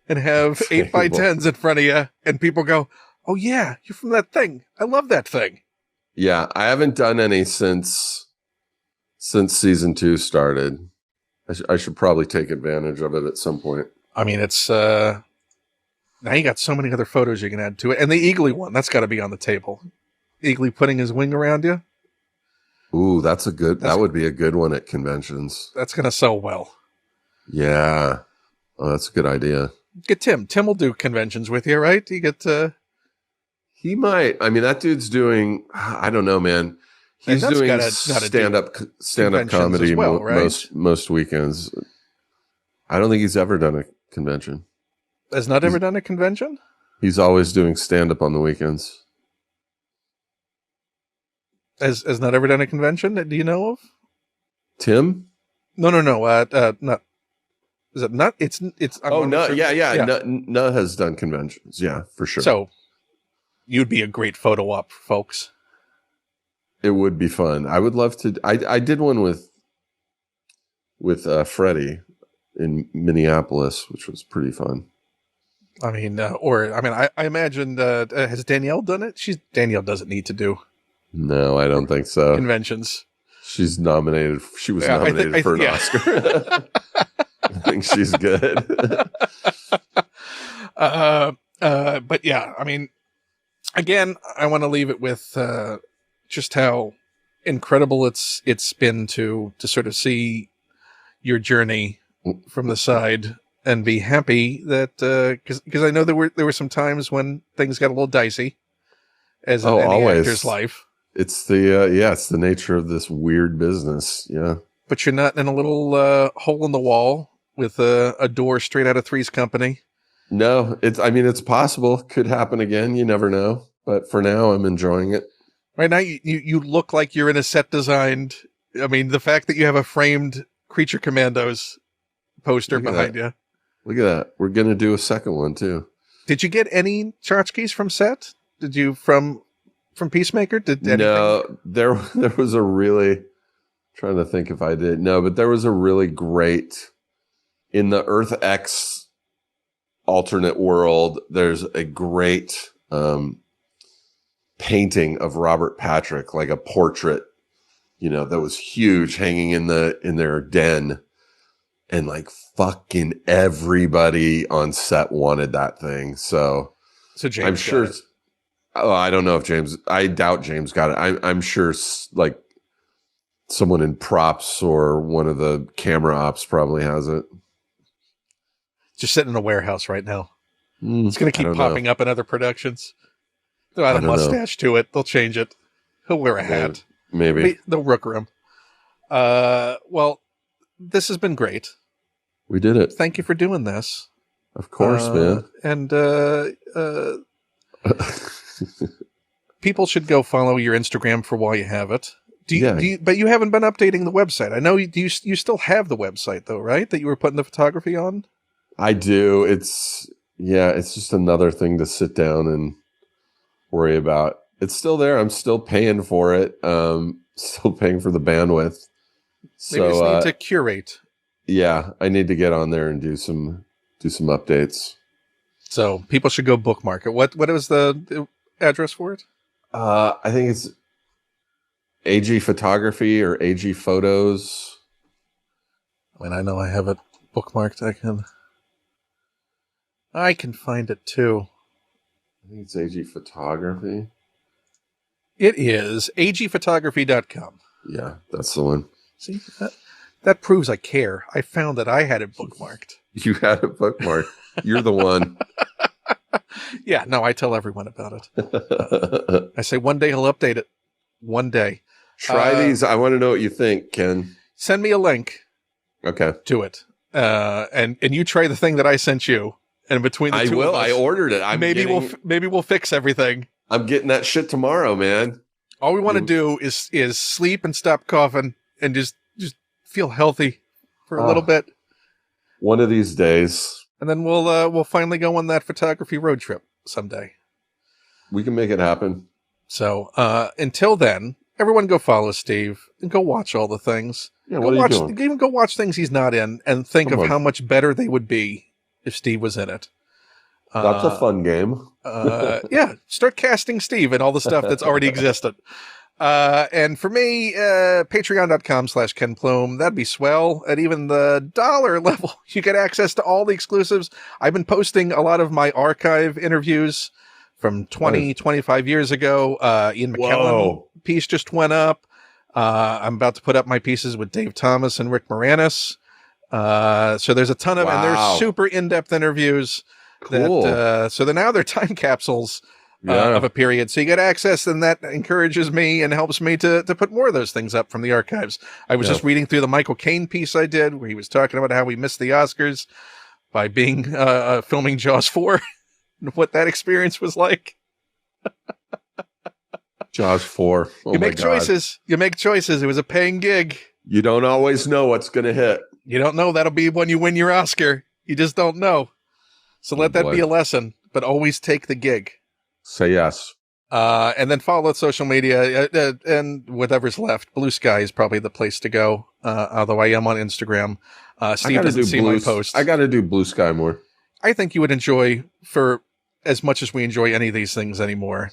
and have 8x10s in front of you, and people go, "Oh yeah, you're from that thing. I love that thing." Yeah, I haven't done any since season 2 started. I should probably take advantage of it at some point. I mean, it's now you got so many other photos you can add to it, and the Eagly one that's got to be on the table. Eagly putting his wing around you. Ooh, that would be a good one at conventions. That's going to sell well. Yeah. Oh, that's a good idea. Get Tim. Tim will do conventions with you, right? You get He might. I mean, that dude's doing, I don't know, man. He's doing stand-up comedy well, right? most weekends. I don't think he's ever done a convention. Has not ever done a convention? He's always doing stand-up on the weekends. Has not ever done a convention that do you know of? Tim? No. Not. Is it not? It's. Oh no! Yeah. Nut has done conventions. Yeah, for sure. So, you'd be a great photo op, folks. It would be fun. I would love to. I did one with Freddie in Minneapolis, which was pretty fun. I mean, I imagine. Has Danielle done it? Danielle doesn't need to do. No, I don't think so. Conventions. She's nominated. She was nominated for an Oscar. I think she's good. But yeah, I mean, again, I want to leave it with just how incredible it's been to sort of see your journey from the side and be happy that because I know there were some times when things got a little dicey, as in any actor's life. It's it's the nature of this weird business. Yeah. But you're not in a little hole in the wall with a door straight out of Three's Company. No, it's possible. Could happen again. You never know. But for now, I'm enjoying it. Right now, you look like you're in a set designed. I mean, the fact that you have a framed Creature Commandos poster behind you. Look at that. We're going to do a second one, too. Did you get any tchotchkes from set? Did you from Peacemaker? Did anything? No, there was a really, trying to think if I did. No, but there was a really great, in the Earth X alternate world, there's a great painting of Robert Patrick, like a portrait, that was huge, hanging in their den. And like fucking everybody on set wanted that thing. So James I'm sure. Oh, I don't know if I doubt James got it. I'm sure like someone in props or one of the camera ops probably has it. Just sitting in a warehouse right now. It's going to keep popping up in other productions. They'll add a mustache to it. They'll change it. He'll wear a hat. Maybe. They'll rooker him. Well, this has been great. We did it. Thank you for doing this. Of course, man. And people should go follow your Instagram for while you have it. But you haven't been updating the website. I know you still have the website though, right? That you were putting the photography on? I do. It's just another thing to sit down and worry about. It's still there. I'm still paying for it. Still paying for the bandwidth. Maybe you just need to curate Yeah, I need to get on there and do some updates. So people should go bookmark it. What was the address for it? I think it's AG Photography or AG Photos. I mean, I know I have it bookmarked. I can find it too. I think it's AG Photography. It is agphotography.com. Yeah, that's the one. See, that proves I care. I found that I had it bookmarked. You had it bookmarked. You're the one. Yeah, no, I tell everyone about it. I say one day he'll update it. One day. Try these. I want to know what you think, Ken. Send me a link. Okay. To it. And you try the thing that I sent you. And between the two of us, I ordered it. Maybe we'll fix everything. I'm getting that shit tomorrow, man. All we want to do is sleep and stop coughing and just feel healthy for a little bit. One of these days. And then we'll finally go on that photography road trip someday. We can make it happen. So until then, everyone go follow Steve and go watch all the things. Yeah, what are you doing? Even go watch things he's not in and think of how much better they would be if Steve was in it. That's a fun game. Yeah, start casting Steve and all the stuff that's already existed. And for me, patreon.com/Ken Plume. That'd be swell. At even the $1 level, you get access to all the exclusives. I've been posting a lot of my archive interviews from 25 years ago. Ian McKellen piece just went up. I'm about to put up my pieces with Dave Thomas and Rick Moranis. So there's a ton of, and they're super in-depth interviews. Cool. So they're time capsules of a period. So you get access, and that encourages me and helps me to put more of those things up from the archives. I was just reading through the Michael Caine piece I did, where he was talking about how we missed the Oscars by being filming Jaws 4 and what that experience was like. Jaws 4. You make choices. You make choices. It was a paying gig. You don't always know what's going to hit. You don't know. That'll be when you win your Oscar. You just don't know. So let that be a lesson, but always take the gig. Say yes. And then follow social media and whatever's left. Blue Sky is probably the place to go. Although I am on Instagram. Steve doesn't see my posts. I got to do Blue Sky more. I think you would enjoy, for as much as we enjoy any of these things anymore.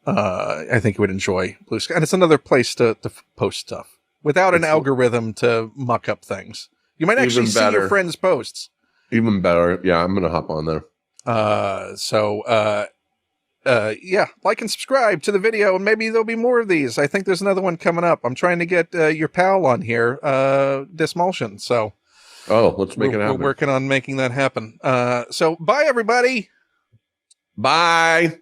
I think you would enjoy Blue Sky. And it's another place to post stuff without an algorithm to muck up things. You might actually see your friends' posts. Even better. Yeah, I'm going to hop on there. Yeah, like and subscribe to the video, and maybe there'll be more of these. I think there's another one coming up. I'm trying to get your pal on here, Dismulsion. So, let's make it happen. We're working on making that happen. So, bye, everybody. Bye.